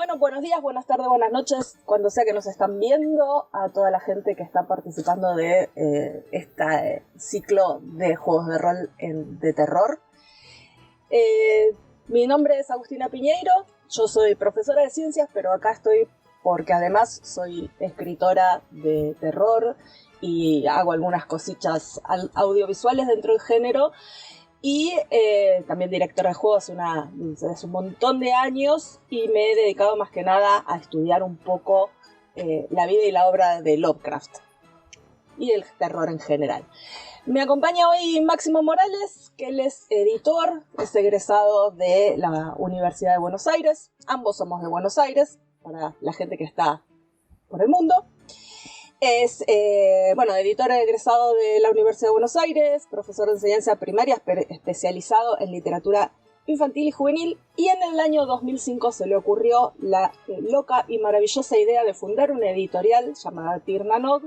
Bueno, buenos días, buenas tardes, buenas noches, cuando sea que nos están viendo, a toda la gente que está participando de este ciclo de juegos de rol de terror. Mi nombre es Agustina Piñeiro, yo soy profesora de ciencias, pero acá estoy porque además soy escritora de terror y hago algunas cositas audiovisuales dentro del género. Y también directora de juegos hace un montón de años, y me he dedicado más que nada a estudiar un poco la vida y la obra de Lovecraft y el terror en general. Me acompaña hoy Máximo Morales, que él es editor, es egresado de la Universidad de Buenos Aires. Ambos somos de Buenos Aires, para la gente que está por el mundo. Es, editor egresado de la Universidad de Buenos Aires, profesor de enseñanza primaria especializado en literatura infantil y juvenil, y en el año 2005 se le ocurrió la loca y maravillosa idea de fundar una editorial llamada Tirnanog,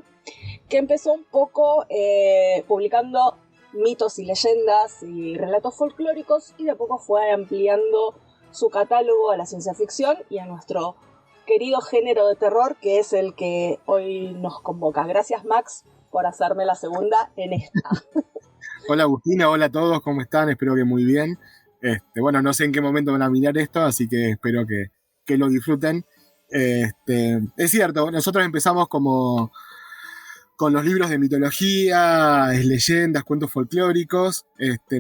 que empezó un poco publicando mitos y leyendas y relatos folclóricos, y de a poco fue ampliando su catálogo a la ciencia ficción y a nuestro querido género de terror, que es el que hoy nos convoca. Gracias, Max, por hacerme la segunda en esta. Hola, Agustina, hola a todos, ¿cómo están? Espero que muy bien. No sé en qué momento van a mirar esto, así que espero que lo disfruten. Es cierto, nosotros empezamos como con los libros de mitología, leyendas, cuentos folclóricos,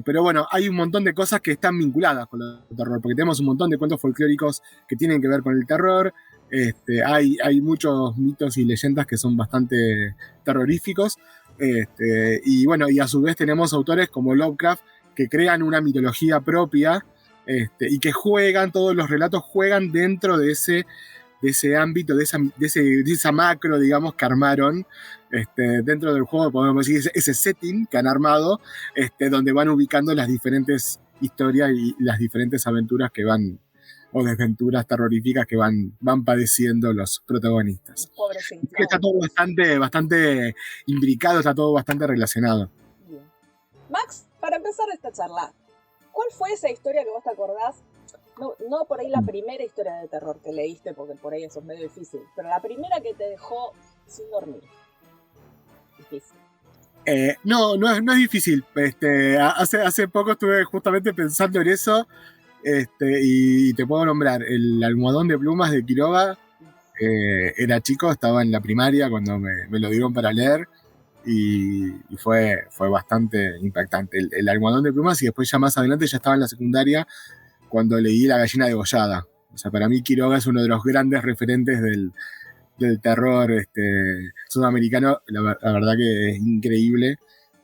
pero bueno, hay un montón de cosas que están vinculadas con el terror, porque tenemos un montón de cuentos folclóricos que tienen que ver con el terror. Hay muchos mitos y leyendas que son bastante terroríficos, y a su vez tenemos autores como Lovecraft que crean una mitología propia, y que todos los relatos juegan dentro de ese ámbito, de esa macro, digamos, que armaron dentro del juego, podemos decir, ese setting que han armado, donde van ubicando las diferentes historias y las diferentes aventuras o desventuras terroríficas que van padeciendo los protagonistas. Está todo bastante imbricado, está todo bastante relacionado. Bien. Max, para empezar esta charla, ¿cuál fue esa historia que vos te acordás? No por ahí la primera historia de terror que leíste, porque por ahí eso es medio difícil, pero la primera que te dejó sin dormir. Difícil. No es difícil. Hace poco estuve justamente pensando en eso, y te puedo nombrar El almohadón de plumas de Quiroga. Era chico, estaba en la primaria cuando me lo dieron para leer, y fue bastante impactante. El almohadón de plumas, y después ya más adelante ya estaba en la secundaria cuando leí La gallina degollada. O sea, para mí Quiroga es uno de los grandes referentes del terror sudamericano. La verdad que es increíble,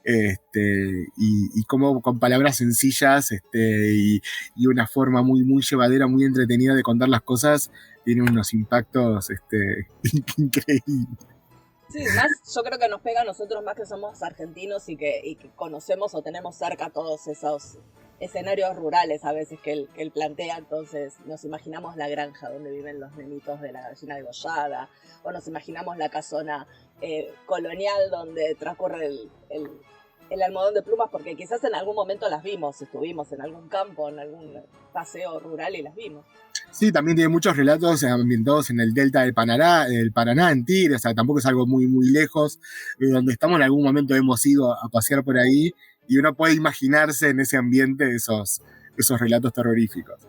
y como con palabras sencillas, y una forma muy, muy llevadera, muy entretenida de contar las cosas, tiene unos impactos increíbles. Sí, más yo creo que nos pega a nosotros, más que somos argentinos y que conocemos o tenemos cerca todos esos escenarios rurales a veces que él plantea. Entonces nos imaginamos la granja donde viven los nenitos de la gallina degollada, o nos imaginamos la casona colonial donde transcurre el almohadón de plumas, porque quizás en algún momento las vimos, estuvimos en algún campo, en algún paseo rural y las vimos. Sí, también tiene muchos relatos ambientados en el delta del Paraná, en Tigre. O sea, tampoco es algo muy, muy lejos de donde estamos. En algún momento hemos ido a pasear por ahí, y uno puede imaginarse en ese ambiente esos relatos terroríficos.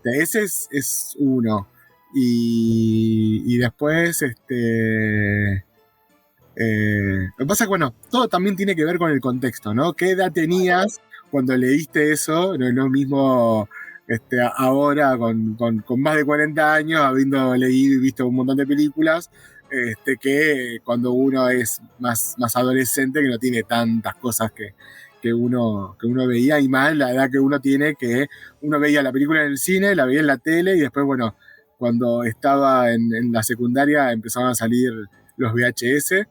Ese es uno. Y después, lo que pasa es que, bueno, todo también tiene que ver con el contexto, ¿no? ¿Qué edad tenías cuando leíste eso? No es lo mismo ahora, con más de 40 años, habiendo leído y visto un montón de películas, que cuando uno es más adolescente, que no tiene tantas cosas que uno veía, y más la edad que uno tiene, que uno veía la película en el cine, la veía en la tele, y después, bueno, cuando estaba en la secundaria empezaban a salir los VHS,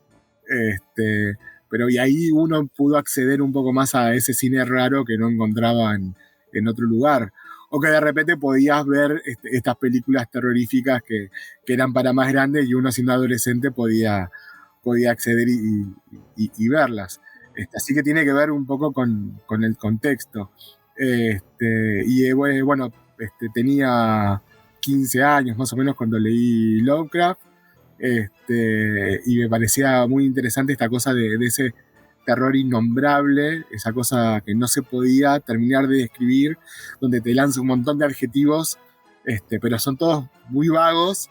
pero y ahí uno pudo acceder un poco más a ese cine raro que no encontraba en otro lugar. O que de repente podías ver estas películas terroríficas que eran para más grandes, y uno siendo adolescente podía acceder y verlas. Así que tiene que ver un poco con el contexto. Tenía 15 años más o menos cuando leí Lovecraft, y me parecía muy interesante esta cosa de ese terror innombrable, esa cosa que no se podía terminar de describir, donde te lanza un montón de adjetivos, pero son todos muy vagos,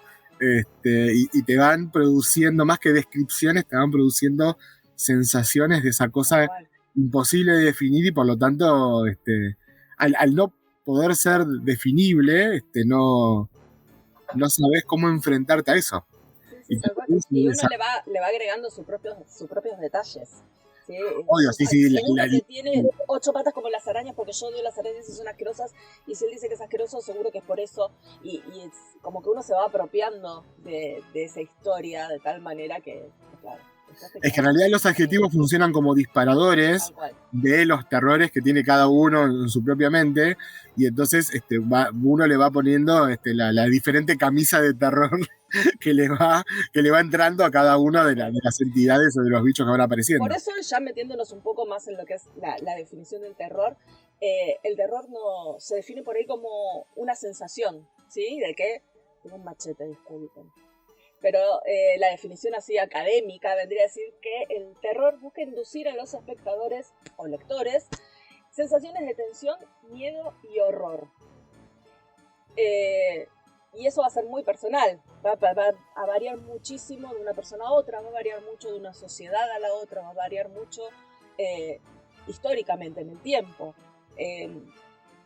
y te van produciendo, más que descripciones, te van produciendo sensaciones de esa cosa imposible de definir y por lo tanto, al no poder ser definible, no sabes cómo enfrentarte a eso. Sí, y uno le va agregando sus propios detalles. ¿Sí? Obvio, sí. Seguro que tiene 8 patas como las arañas porque yo odio las arañas y son asquerosas, y si él dice que es asqueroso seguro que es por eso, y es como que uno se va apropiando de esa historia de tal manera que, claro, es que en realidad los adjetivos funcionan como disparadores de los terrores que tiene cada uno en su propia mente, y entonces uno le va poniendo la diferente camisa de terror que le va entrando a cada una de las entidades o de los bichos que van apareciendo. Por eso, ya metiéndonos un poco más en lo que es la definición del terror, el terror no se define por ahí como una sensación, ¿sí? De que tengo un machete, disculpen. Pero la definición así académica vendría a decir que el terror busca inducir a los espectadores o lectores sensaciones de tensión, miedo y horror. Y eso va a ser muy personal, va a variar muchísimo de una persona a otra, va a variar mucho de una sociedad a la otra, va a variar mucho históricamente en el tiempo.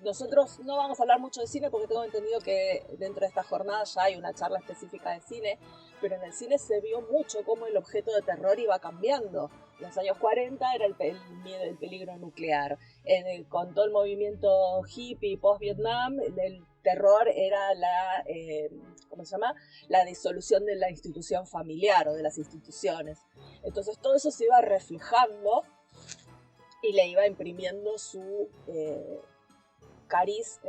Nosotros no vamos a hablar mucho de cine porque tengo entendido que dentro de esta jornada ya hay una charla específica de cine, pero en el cine se vio mucho cómo el objeto de terror iba cambiando. En los años 40 era el miedo del peligro nuclear. Con todo el movimiento hippie post-Vietnam, el terror era la disolución de la institución familiar o de las instituciones. Entonces todo eso se iba reflejando y le iba imprimiendo su cariz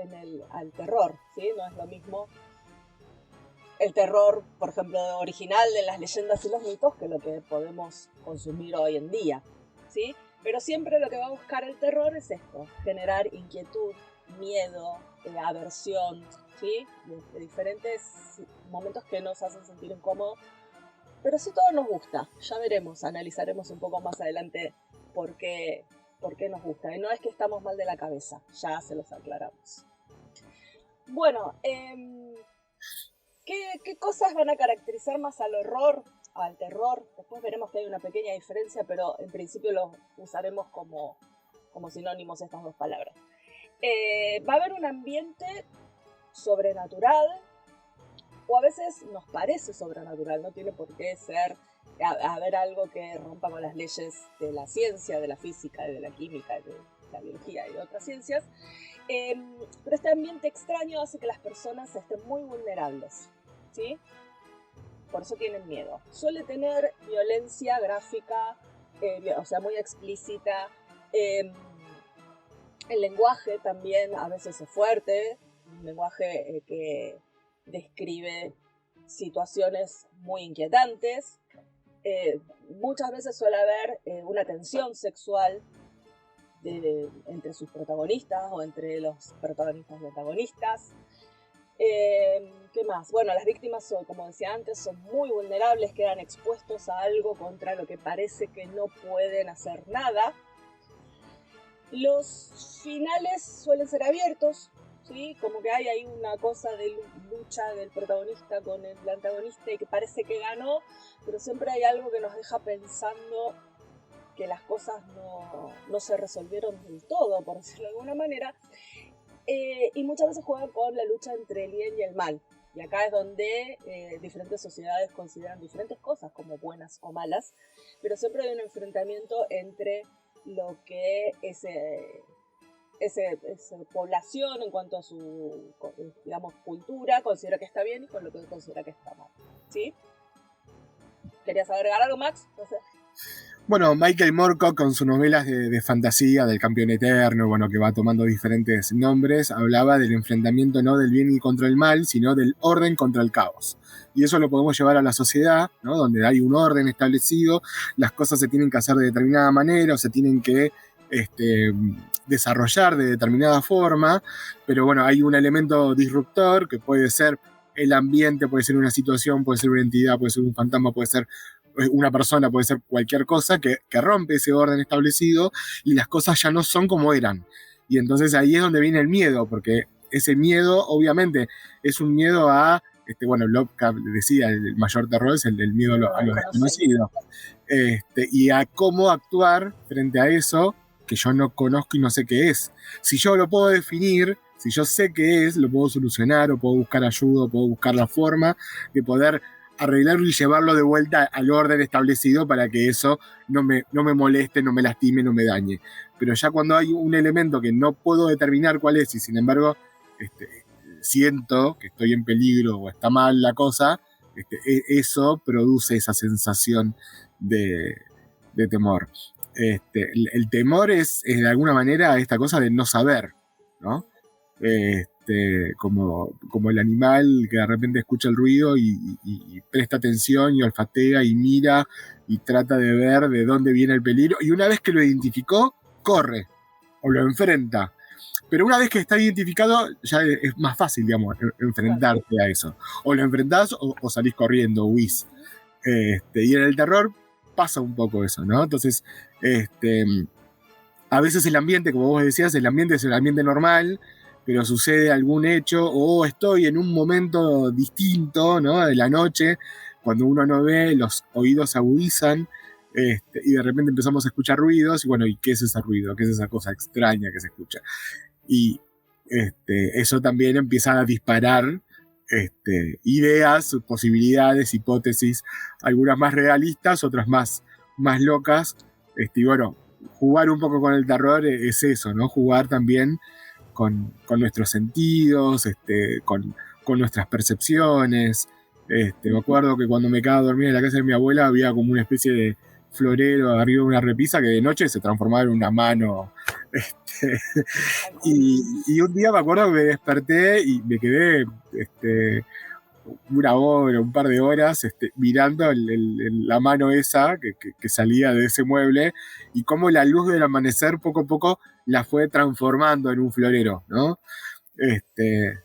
al terror, ¿sí? No es lo mismo el terror, por ejemplo, original de las leyendas y los mitos que lo que podemos consumir hoy en día, ¿sí? Pero siempre lo que va a buscar el terror es esto, generar inquietud, miedo, aversión, ¿sí? De diferentes momentos que nos hacen sentir incómodos, pero sí todo nos gusta. Ya veremos, analizaremos un poco más adelante por qué nos gusta. Y no es que estamos mal de la cabeza, ya se los aclaramos. Bueno, ¿qué cosas van a caracterizar más al horror, al terror? Después veremos que hay una pequeña diferencia, pero en principio los usaremos como sinónimos estas dos palabras. Va a haber un ambiente sobrenatural, o a veces nos parece sobrenatural, no tiene por qué ser haber algo que rompa con las leyes de la ciencia, de la física, de la química, de la biología y de otras ciencias. Pero este ambiente extraño hace que las personas estén muy vulnerables, ¿sí? Por eso tienen miedo. Suele tener violencia gráfica, o sea, muy explícita. El lenguaje también a veces es fuerte, un lenguaje que describe situaciones muy inquietantes. Muchas veces suele haber una tensión sexual entre sus protagonistas o entre los protagonistas y antagonistas. ¿Qué más? Bueno, las víctimas, como decía antes, son muy vulnerables, quedan expuestos a algo contra lo que parece que no pueden hacer nada. Los finales suelen ser abiertos, ¿sí? Como que hay ahí una cosa de lucha del protagonista con el antagonista y que parece que ganó, pero siempre hay algo que nos deja pensando que las cosas no se resolvieron del todo, por decirlo de alguna manera, y muchas veces juegan con la lucha entre el bien y el mal, y acá es donde diferentes sociedades consideran diferentes cosas como buenas o malas, pero siempre hay un enfrentamiento entre lo que esa población en cuanto a su, digamos, cultura considera que está bien y con lo que considera que está mal, ¿sí? ¿Querías agregar algo, Max? No sé. Bueno, Michael Moorcock con sus novelas de fantasía, del campeón eterno, bueno, que va tomando diferentes nombres, hablaba del enfrentamiento no del bien y contra el mal, sino del orden contra el caos. Y eso lo podemos llevar a la sociedad, ¿no? Donde hay un orden establecido, las cosas se tienen que hacer de determinada manera o se tienen que desarrollar de determinada forma, pero bueno, hay un elemento disruptor que puede ser el ambiente, puede ser una situación, puede ser una entidad, puede ser un fantasma, puede ser una persona, puede ser cualquier cosa que rompe ese orden establecido y las cosas ya no son como eran. Y entonces ahí es donde viene el miedo, porque ese miedo obviamente es un miedo a, bueno, Lovecraft decía, el mayor terror es el miedo a lo desconocido. Y a cómo actuar frente a eso que yo no conozco y no sé qué es. Si yo lo puedo definir, si yo sé qué es, lo puedo solucionar, o puedo buscar ayuda, o puedo buscar la forma de poder arreglarlo y llevarlo de vuelta al orden establecido para que eso no me moleste, no me lastime, no me dañe. Pero ya cuando hay un elemento que no puedo determinar cuál es y sin embargo siento que estoy en peligro o está mal la cosa, eso produce esa sensación de temor. El temor es de alguna manera esta cosa de no saber, ¿no? Como el animal que de repente escucha el ruido y presta atención y olfatea y mira y trata de ver de dónde viene el peligro, y una vez que lo identificó, corre o lo enfrenta. Pero una vez que está identificado, ya es más fácil, digamos, enfrentarte a eso. O lo enfrentás o salís corriendo, huís. Y en el terror pasa un poco eso, ¿no? Entonces, a veces el ambiente, como vos decías, el ambiente es el ambiente normal, pero sucede algún hecho, o estoy en un momento distinto, ¿no? De la noche, cuando uno no ve, los oídos se agudizan, y de repente empezamos a escuchar ruidos, y bueno, ¿y qué es ese ruido? ¿Qué es esa cosa extraña que se escucha? Y eso también empieza a disparar ideas, posibilidades, hipótesis, algunas más realistas, otras más locas. Y bueno, jugar un poco con el terror es eso, ¿no? Jugar también con nuestros sentidos, con nuestras percepciones. Me acuerdo que cuando me quedaba a dormir en la casa de mi abuela había como una especie de florero arriba de una repisa que de noche se transformaba en una mano. Y un día me acuerdo que me desperté y me quedé una hora, un par de horas mirando la mano esa que salía de ese mueble, y cómo la luz del amanecer poco a poco la fue transformando en un florero, ¿no?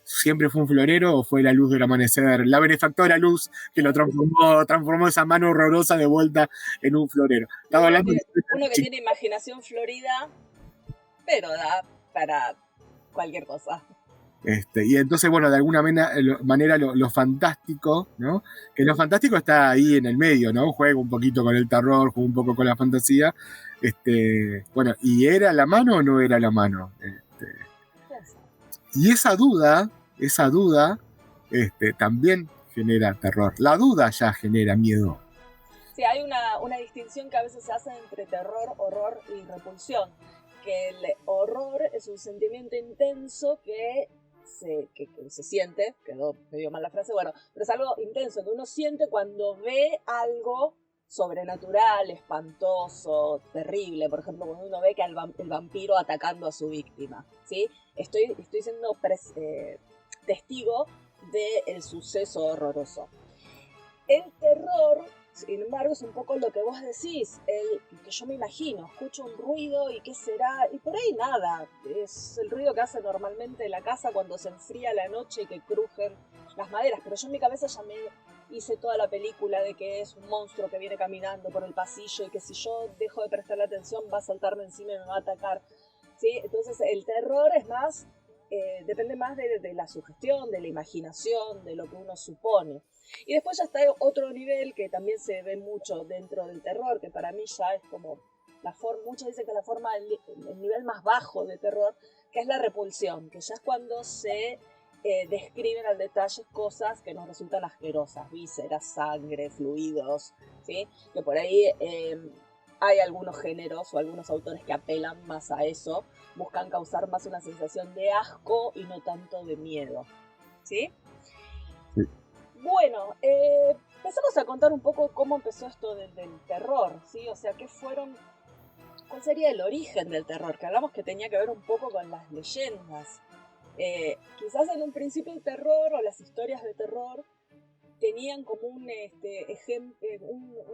¿Siempre fue un florero o fue la luz del amanecer, la benefactora luz que lo transformó esa mano horrorosa de vuelta en un florero? Estaba hablando uno que tiene imaginación florida, pero da para cualquier cosa. Y entonces, bueno, de alguna manera lo fantástico, ¿no? Que lo fantástico está ahí en el medio, ¿no? Juega un poquito con el terror, juega un poco con la fantasía. Bueno, ¿y era la mano o no era la mano? Y esa duda también genera terror. La duda ya genera miedo. Sí, hay una distinción que a veces se hace entre terror, horror y repulsión. Que el horror es un sentimiento intenso que se siente, quedó medio mal la frase, bueno, pero es algo intenso que uno siente cuando ve algo sobrenatural, espantoso, terrible. Por ejemplo, cuando uno ve que el vampiro atacando a su víctima, ¿sí? Estoy siendo testigo del suceso horroroso. El terror, sin embargo, es un poco lo que vos decís, que yo me imagino, escucho un ruido y qué será, y por ahí nada, es el ruido que hace normalmente la casa cuando se enfría la noche y que crujen las maderas, pero yo en mi cabeza ya me hice toda la película de que es un monstruo que viene caminando por el pasillo y que si yo dejo de prestarle atención va a saltarme encima y me va a atacar, ¿sí? Entonces el terror es más, depende más de la sugestión, de la imaginación, de lo que uno supone. Y después ya está otro nivel que también se ve mucho dentro del terror, que para mí ya es como muchos dicen que es la forma, el nivel más bajo de terror, que es la repulsión, que ya es cuando se describen al detalle cosas que nos resultan asquerosas, vísceras, sangre, fluidos, ¿sí? Que por ahí hay algunos géneros o algunos autores que apelan más a eso, buscan causar más una sensación de asco y no tanto de miedo, ¿sí? Sí. Bueno, empezamos a contar un poco cómo empezó esto del terror, ¿sí? O sea, ¿cuál sería el origen del terror? Que hablamos que tenía que ver un poco con las leyendas. Quizás en un principio el terror o las historias de terror tenían como un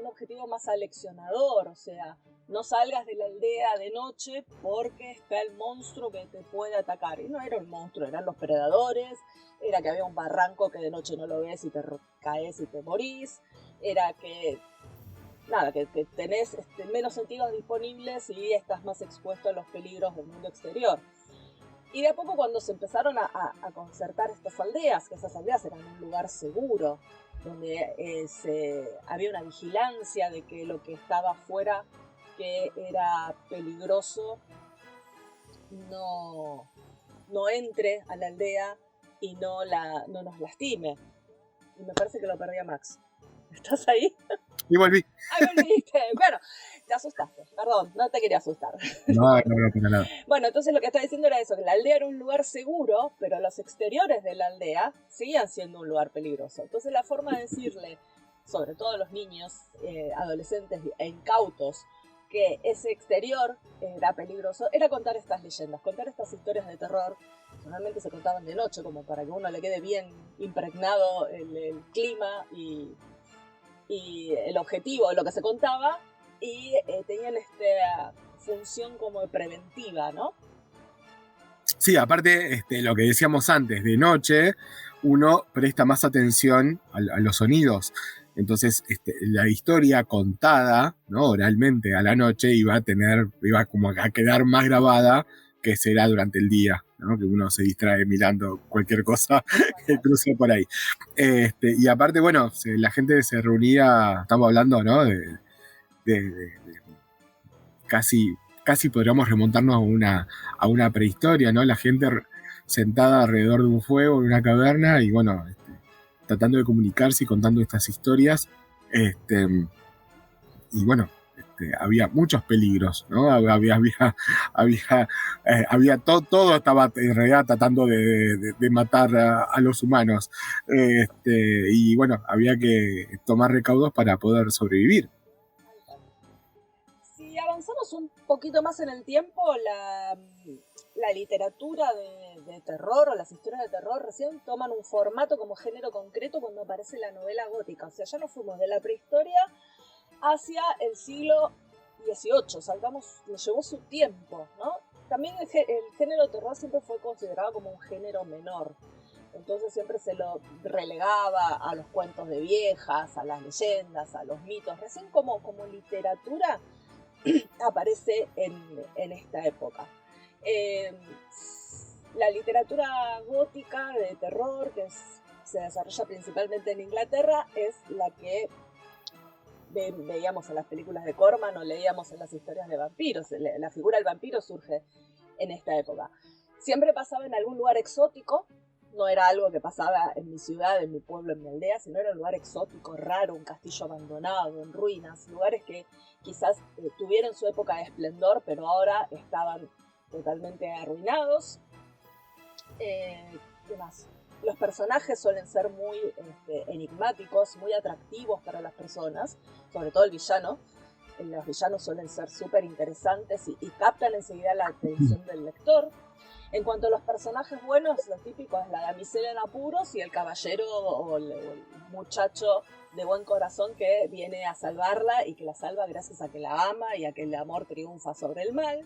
objetivo más aleccionador, o sea, no salgas de la aldea de noche porque está el monstruo que te puede atacar. Y no era un monstruo, eran los predadores, era que había un barranco que de noche no lo ves y te caes y te morís, era que que tenés menos sentidos disponibles y estás más expuesto a los peligros del mundo exterior. Y de a poco cuando se empezaron a concertar estas aldeas, que esas aldeas eran un lugar seguro, donde había una vigilancia de que lo que estaba afuera, que era peligroso, no entre a la aldea y no nos lastime. Y me parece que lo perdí a Max. ¿Estás ahí? Y volví. ¡Ay, volviste! Bueno, te asustaste. Perdón, no te quería asustar. No, para nada. Bueno, entonces lo que estaba diciendo era eso, que la aldea era un lugar seguro, pero los exteriores de la aldea seguían siendo un lugar peligroso. Entonces la forma de decirle, sobre todo a los niños, adolescentes e incautos, que ese exterior era peligroso, era contar estas leyendas, contar estas historias de terror. Normalmente se contaban de noche, como para que uno le quede bien impregnado el clima y el objetivo de lo que se contaba, y tenían esta función como preventiva, ¿no? Sí, aparte, lo que decíamos antes, de noche uno presta más atención a los sonidos. Entonces, la historia contada, ¿no?, oralmente a la noche iba como a quedar más grabada que será durante el día, ¿no?, que uno se distrae mirando cualquier cosa que cruce por ahí. Y aparte, bueno, la gente se reunía, estamos hablando, ¿no?, de casi podríamos remontarnos a una prehistoria, ¿no? La gente sentada alrededor de un fuego en una caverna y, bueno, tratando de comunicarse y contando estas historias. Y bueno, había muchos peligros, ¿no? Todo estaba en realidad tratando de matar a los humanos. Y bueno, había que tomar recaudos para poder sobrevivir. Si avanzamos un poquito más en el tiempo, la literatura de terror o las historias de terror recién toman un formato como género concreto cuando aparece la novela gótica. O sea, ya nos fuimos de la prehistoria hacia el siglo XVIII, le llevó su tiempo, ¿no? También el género de terror siempre fue considerado como un género menor. Entonces siempre se lo relegaba a los cuentos de viejas, a las leyendas, a los mitos. Recién como literatura aparece en esta época. La literatura gótica de terror, que se desarrolla principalmente en Inglaterra, es la que veíamos en las películas de Corman o leíamos en las historias de vampiros. La figura del vampiro surge en esta época. Siempre pasaba en algún lugar exótico, no era algo que pasaba en mi ciudad, en mi pueblo, en mi aldea, sino era un lugar exótico, raro, un castillo abandonado, en ruinas, lugares que quizás tuvieron su época de esplendor, pero ahora estaban totalmente arruinados. ¿Qué más? Los personajes suelen ser muy enigmáticos, muy atractivos para las personas, sobre todo el villano. Los villanos suelen ser súper interesantes y captan enseguida la atención del lector. En cuanto a los personajes buenos, lo típico es la damisela en apuros y el caballero o el muchacho de buen corazón que viene a salvarla y que la salva gracias a que la ama y a que el amor triunfa sobre el mal.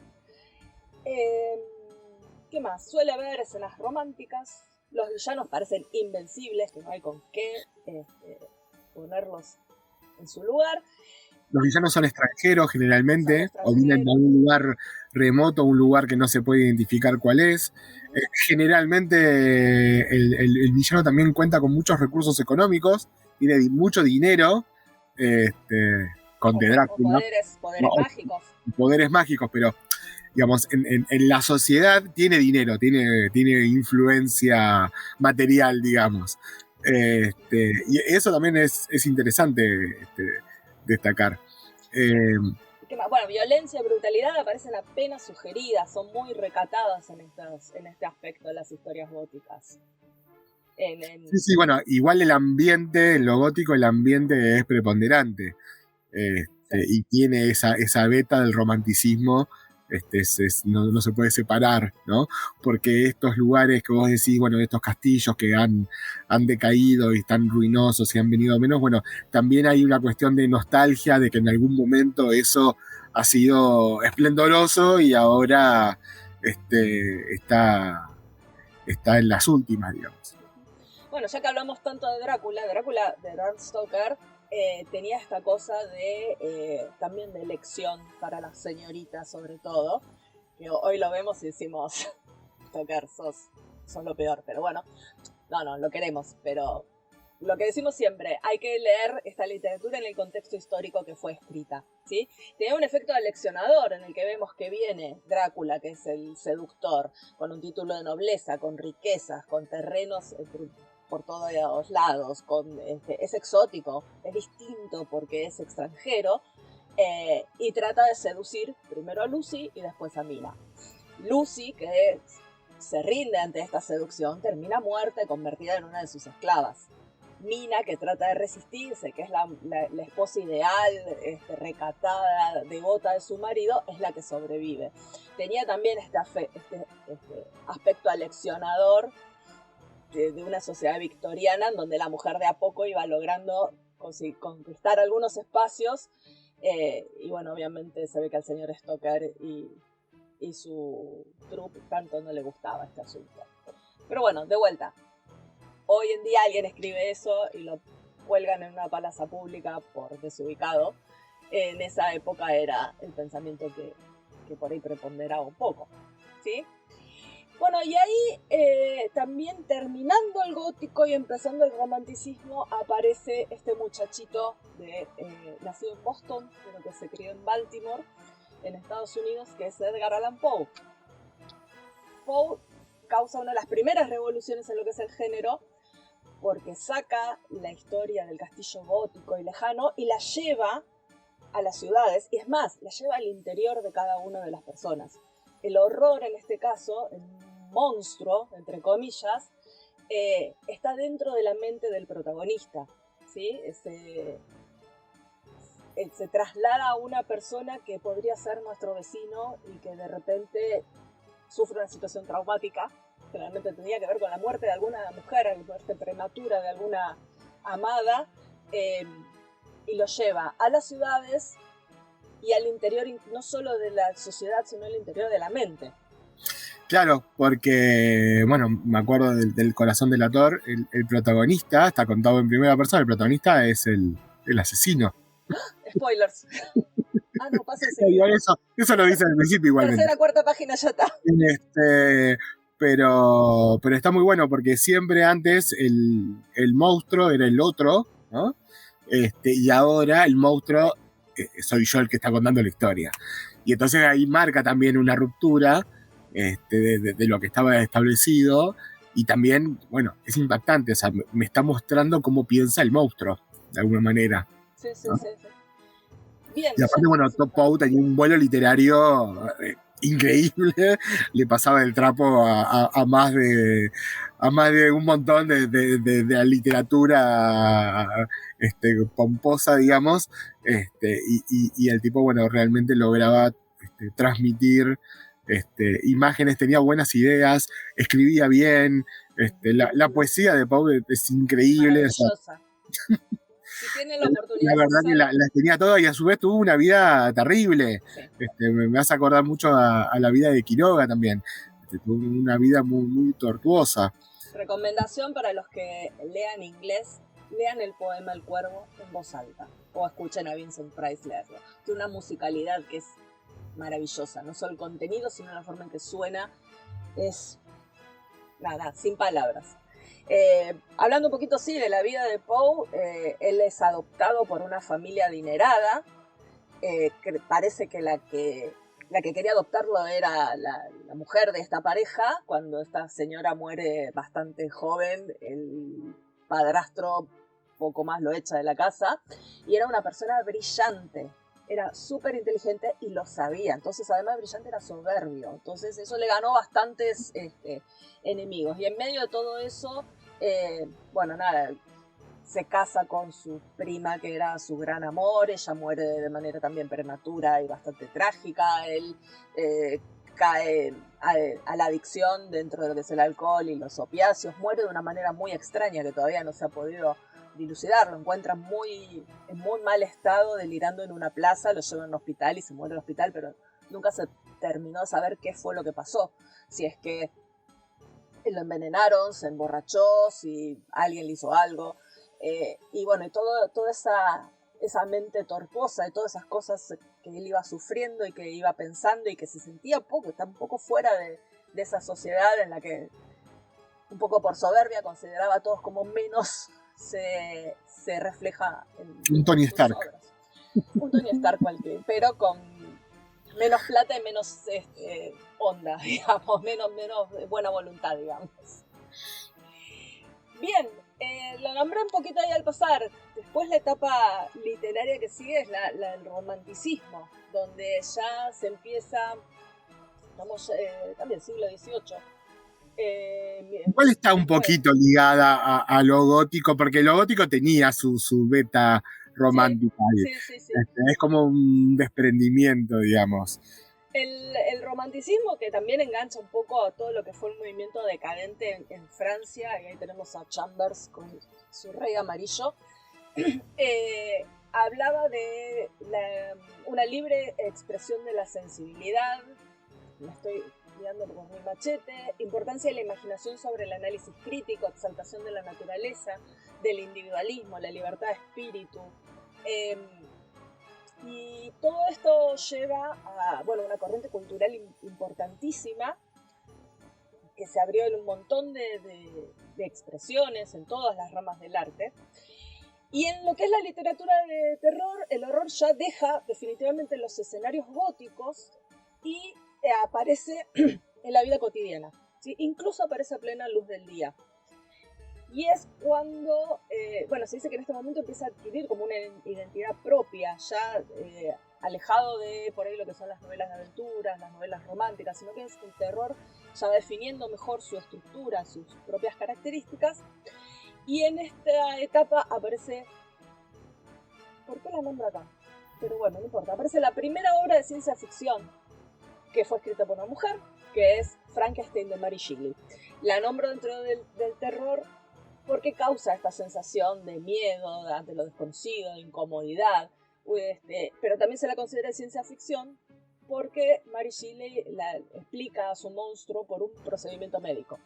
¿Qué más? Suele haber escenas románticas. Los villanos parecen invencibles, que no hay con qué ponerlos en su lugar. Los villanos son extranjeros generalmente, o vienen de un lugar remoto, un lugar que no se puede identificar cuál es. Generalmente el villano también cuenta con muchos recursos económicos, tiene mucho dinero, con Drácula. Poderes mágicos. Poderes mágicos, pero digamos, en la sociedad tiene dinero, tiene influencia material, digamos. Y eso también es interesante destacar. Bueno, violencia y brutalidad aparecen apenas sugeridas, son muy recatadas en este aspecto de las historias góticas. Sí, bueno, igual el ambiente, en lo gótico, el ambiente es preponderante. Sí. Y tiene esa beta del romanticismo. No se puede separar, ¿no? Porque estos lugares que vos decís, bueno, estos castillos que han decaído y están ruinosos y han venido a menos, bueno, también hay una cuestión de nostalgia, de que en algún momento eso ha sido esplendoroso y ahora está en las últimas, digamos. Bueno, ya que hablamos tanto de Drácula de Bram Stoker, tenía esta cosa de también de elección para las señoritas sobre todo, que hoy lo vemos y decimos, Stoker, sos lo peor, pero bueno, no, lo queremos, pero lo que decimos siempre, hay que leer esta literatura en el contexto histórico que fue escrita, ¿sí? Tiene un efecto aleccionador en el que vemos que viene Drácula, que es el seductor, con un título de nobleza, con riquezas, con terrenos por todos lados, es exótico, es distinto porque es extranjero, y trata de seducir primero a Lucy y después a Mina. Lucy, que se rinde ante esta seducción, termina muerta y convertida en una de sus esclavas. Mina, que trata de resistirse, que es la esposa ideal, recatada, devota de su marido, es la que sobrevive. Tenía también este aspecto aleccionador de una sociedad victoriana en donde la mujer de a poco iba logrando conquistar algunos espacios, y bueno, obviamente se ve que al señor Stoker y su troupe tanto no le gustaba este asunto. Pero bueno, de vuelta, hoy en día alguien escribe eso y lo cuelgan en una plaza pública por desubicado. En esa época era el pensamiento que por ahí preponderaba un poco, ¿sí? Bueno, y ahí también terminando el gótico y empezando el romanticismo, aparece este muchachito nacido en Boston, pero que se crió en Baltimore, en Estados Unidos, que es Edgar Allan Poe. Poe causa una de las primeras revoluciones en lo que es el género, porque saca la historia del castillo gótico y lejano y la lleva a las ciudades, y es más, la lleva al interior de cada una de las personas. El horror, en este caso, el monstruo, entre comillas, está dentro de la mente del protagonista, ¿sí? Se traslada a una persona que podría ser nuestro vecino y que de repente sufre una situación traumática, generalmente tenía que ver con la muerte de alguna mujer, la muerte prematura de alguna amada, y lo lleva a las ciudades y al interior no solo de la sociedad, sino al interior de la mente. Claro, porque, bueno, me acuerdo del Corazón delator, el protagonista, está contado en primera persona, el protagonista es el asesino. Spoilers. No, pasa enseguida. Eso lo dice al principio igualmente. Tercera, cuarta página ya está. Pero está muy bueno porque siempre antes el monstruo era el otro, ¿no? Y ahora el monstruo soy yo el que está contando la historia. Y entonces ahí marca también una ruptura de lo que estaba establecido, y también, bueno, es impactante, o sea, me está mostrando cómo piensa el monstruo, de alguna manera. Sí. Bien, y aparte, bueno, Poe tenía un vuelo literario increíble, le pasaba el trapo a más de un montón de la literatura pomposa, digamos, y el tipo, bueno, realmente lograba transmitir imágenes, tenía buenas ideas, escribía bien, la poesía de Poe es increíble. Maravillosa. Si tienen la oportunidad, la verdad que las tenía todas, y a su vez tuvo una vida terrible. Sí. Me hace acordar mucho a la vida de Quiroga también. Tuvo una vida muy, muy tortuosa. Recomendación para los que lean inglés: lean el poema El Cuervo en voz alta o escuchen a Vincent Price leerlo. Tiene una musicalidad que es maravillosa, no solo el contenido, sino la forma en que suena. Es nada, sin palabras. Hablando un poquito, sí, de la vida de Poe, él es adoptado por una familia adinerada. Parece que la que quería adoptarlo era la mujer de esta pareja. Cuando esta señora muere bastante joven, el padrastro poco más lo echa de la casa, y era una persona brillante, era súper inteligente y lo sabía. Entonces, además de brillante, era soberbio. Entonces eso le ganó bastantes enemigos, y en medio de todo eso, bueno, nada, se casa con su prima, que era su gran amor. Ella muere de manera también prematura y bastante trágica. Él cae a la adicción dentro de lo que es el alcohol y los opiáceos. Muere de una manera muy extraña que todavía no se ha podido dilucidar, lo encuentran en muy mal estado, delirando en una plaza, lo llevan a un hospital y se muere en el hospital, pero nunca se terminó de saber qué fue lo que pasó. Si es que lo envenenaron, se emborrachó, si alguien le hizo algo. Y bueno, y toda esa mente tortuosa y todas esas cosas que él iba sufriendo y que iba pensando y que se sentía está un poco fuera de esa sociedad en la que, un poco por soberbia, consideraba a todos como menos, se refleja en un Tony Stark. obras. Un Tony Stark cualquiera, pero con menos plata y menos onda, digamos, menos buena voluntad, digamos. Bien, lo nombré un poquito ahí al pasar. Después la etapa literaria que sigue es la del romanticismo, donde ya se empieza, estamos también siglo XVIII. Igual está un poquito ligada a lo gótico, porque lo gótico tenía su beta romántica. Sí. Es como un desprendimiento, digamos. El romanticismo, que también engancha un poco a todo lo que fue el movimiento decadente en Francia, y ahí tenemos a Chambers con su rey amarillo, hablaba de una libre expresión de la sensibilidad, me estoy guiando con mi machete, importancia de la imaginación sobre el análisis crítico, exaltación de la naturaleza, del individualismo, la libertad de espíritu. Y todo esto lleva a una corriente cultural importantísima que se abrió en un montón de expresiones en todas las ramas del arte. Y en lo que es la literatura de terror, el horror ya deja definitivamente los escenarios góticos y aparece en la vida cotidiana, ¿sí? Incluso aparece a plena luz del día. Y es cuando, se dice que en este momento empieza a adquirir como una identidad propia, ya alejado de por ahí lo que son las novelas de aventuras, las novelas románticas, sino que es el terror ya definiendo mejor su estructura, sus propias características. Y en esta etapa aparece, ¿por qué la nombro acá? Pero bueno, no importa, aparece la primera obra de ciencia ficción que fue escrita por una mujer, que es Frankenstein de Mary Shelley. La nombro dentro del terror porque causa esta sensación de miedo ante lo desconocido, de incomodidad, pero también se la considera ciencia ficción porque Mary Shelley explica a su monstruo por un procedimiento médico,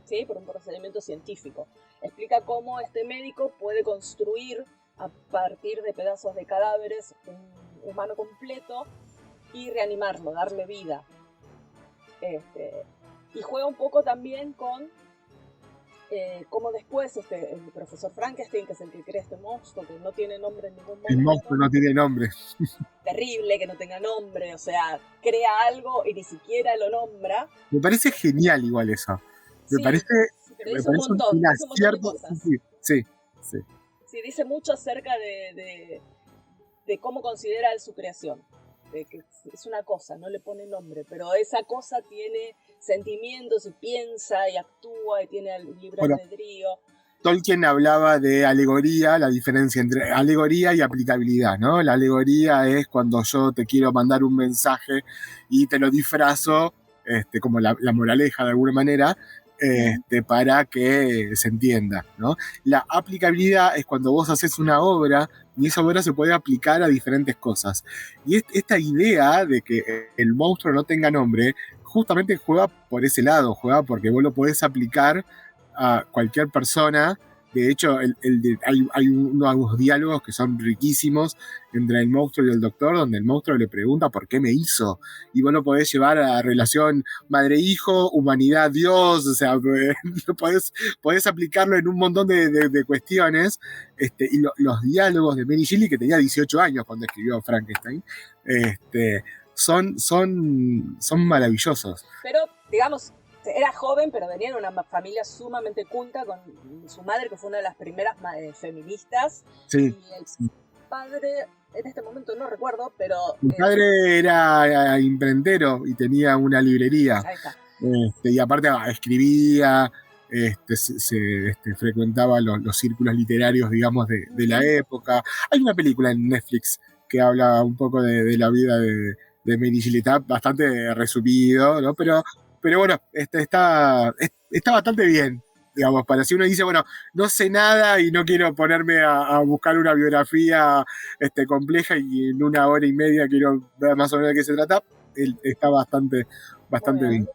¿sí? Por un procedimiento científico. Explica cómo este médico puede construir a partir de pedazos de cadáveres un humano completo y reanimarlo, darle vida. Y juega un poco también con cómo después el profesor Frankenstein, que es el que crea este monstruo, que no tiene nombre en ningún momento. El monstruo no tiene nombre. Terrible que no tenga nombre, o sea, crea algo y ni siquiera lo nombra. Me parece genial igual eso. Me parece pero dice un montón de cosas. Sí. Sí, dice mucho acerca de cómo considera él su creación. De que es una cosa, no le pone nombre, pero esa cosa tiene sentimientos y piensa y actúa y tiene el libre albedrío. Tolkien hablaba de alegoría, la diferencia entre alegoría y aplicabilidad, ¿no? La alegoría es cuando yo te quiero mandar un mensaje y te lo disfrazo, como la moraleja de alguna manera, para que se entienda, ¿no? La aplicabilidad es cuando vos haces una obra y esa obra se puede aplicar a diferentes cosas. Y esta idea de que el monstruo no tenga nombre justamente juega por ese lado, juega porque vos lo podés aplicar a cualquier persona. De hecho, hay unos diálogos que son riquísimos entre el monstruo y el doctor, donde el monstruo le pregunta por qué me hizo. Y vos lo podés llevar a la relación madre-hijo, humanidad-dios, o sea, podés aplicarlo en un montón de cuestiones. Y los diálogos de Mary Shelley, que tenía 18 años cuando escribió Frankenstein, son maravillosos. Pero, digamos, era joven, pero venía de una familia sumamente culta, con su madre, que fue una de las primeras feministas. Sí. Y el padre, en este momento no recuerdo, pero... Mi padre era imprentero y tenía una librería. Ahí está. Y aparte escribía, frecuentaba los círculos literarios, digamos, de la época. Hay una película en Netflix que habla un poco de la vida de Mary Shelley. Está bastante resumido, ¿no? Pero bueno, está bastante bien. digamos, para si uno dice, bueno, no sé nada y no quiero ponerme a buscar una biografía compleja y en 1 hora y media quiero ver más o menos de qué se trata, está bastante bien.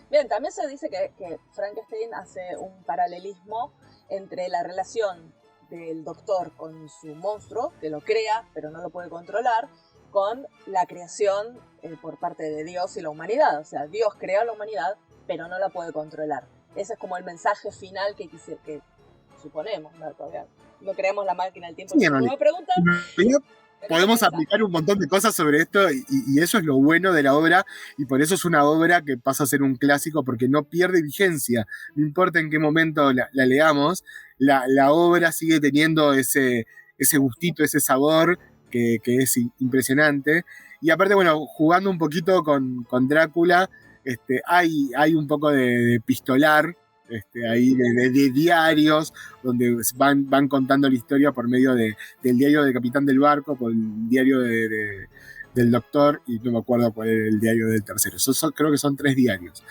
Bien, también se dice que Frankenstein hace un paralelismo entre la relación del doctor con su monstruo, que lo crea pero no lo puede controlar, con la creación por parte de Dios y la humanidad. O sea, Dios crea a la humanidad pero no la puede controlar. Ese es como el mensaje final que suponemos, ¿no? Todavía no creamos la máquina del tiempo. Sí, Si me preguntan... Podemos aplicar un montón de cosas sobre esto y eso es lo bueno de la obra y por eso es una obra que pasa a ser un clásico porque no pierde vigencia, no importa en qué momento la leamos, la obra sigue teniendo ese gustito, ese sabor que es impresionante y aparte, bueno, jugando un poquito con Drácula, hay un poco de pistolar, ahí de diarios, donde van contando la historia por medio del diario del capitán del barco, por el diario del doctor, y no me acuerdo cuál es el diario del tercero. Creo que son 3 diarios.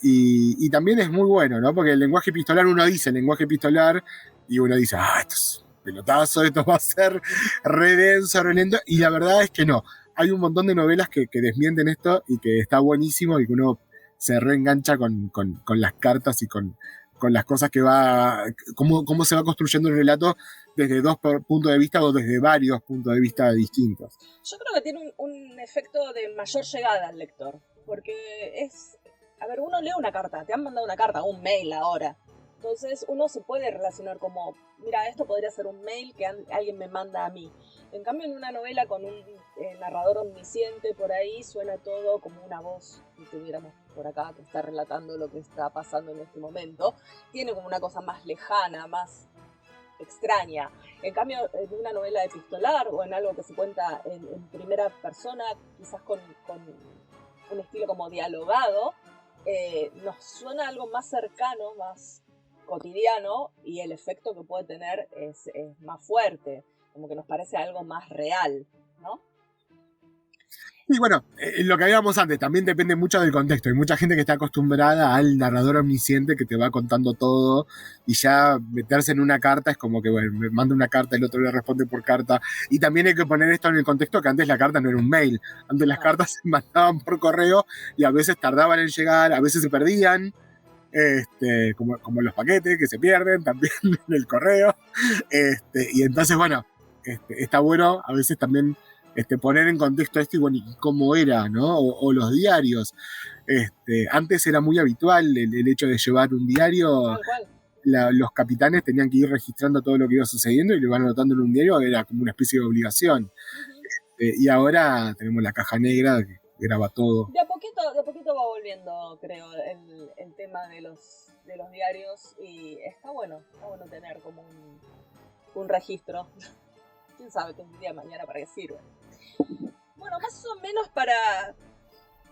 Y también es muy bueno, ¿no? Porque el lenguaje epistolar, uno dice el lenguaje epistolar, y uno dice, esto es pelotazo, esto va a ser re denso, re lento, y la verdad es que no. Hay un montón de novelas que desmienten esto y que está buenísimo y que uno se reengancha con las cartas y con las cosas que cómo se va construyendo el relato desde 2 puntos de vista o desde varios puntos de vista distintos. Yo creo que tiene un efecto de mayor llegada al lector, porque uno lee una carta, te han mandado una carta, un mail ahora, entonces uno se puede relacionar como, mira, esto podría ser un mail que alguien me manda a mí. En cambio, en una novela con un narrador omnisciente por ahí suena todo como una voz que tuviéramos por acá que está relatando lo que está pasando en este momento. Tiene como una cosa más lejana, más extraña. En cambio, en una novela epistolar o en algo que se cuenta en primera persona, quizás con un estilo como dialogado, nos suena algo más cercano, más cotidiano, y el efecto que puede tener es más fuerte, como que nos parece algo más real, ¿no? Y bueno, lo que hablábamos antes, también depende mucho del contexto. Hay mucha gente que está acostumbrada al narrador omnisciente que te va contando todo y ya meterse en una carta es como que, bueno, me manda una carta, el otro le responde por carta. Y también hay que poner esto en el contexto que antes la carta no era un mail. Antes las cartas se mandaban por correo y a veces tardaban en llegar, a veces se perdían. Como los paquetes que se pierden también en el correo. Y entonces, bueno, está bueno a veces también poner en contexto esto y bueno, y cómo era, ¿no? O los diarios. Antes era muy habitual el hecho de llevar un diario. Los capitanes tenían que ir registrando todo lo que iba sucediendo y lo iban anotando en un diario, era como una especie de obligación. Y ahora tenemos la caja negra que graba todo. De a poquito va volviendo, creo, el tema de los diarios y está bueno tener como un registro. ¿Quién sabe qué día mañana para qué sirve? Bueno, más o menos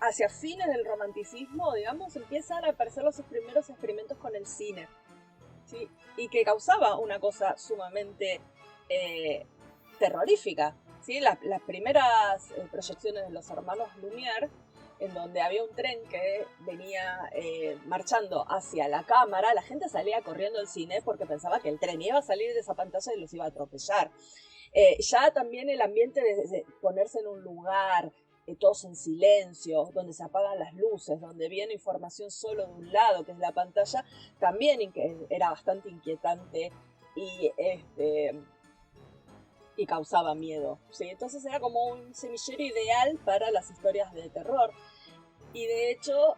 hacia fines del romanticismo, digamos, empiezan a aparecer los primeros experimentos con el cine, ¿sí? Y que causaba una cosa sumamente terrorífica, ¿sí? Las primeras proyecciones de los hermanos Lumière, en donde había un tren que venía marchando hacia la cámara, la gente salía corriendo al cine porque pensaba que el tren iba a salir de esa pantalla y los iba a atropellar. Ya también el ambiente de ponerse en un lugar, todos en silencio, donde se apagan las luces, donde viene información solo de un lado, que es la pantalla, también era bastante inquietante y causaba miedo, ¿sí? Entonces era como un semillero ideal para las historias de terror. Y de hecho,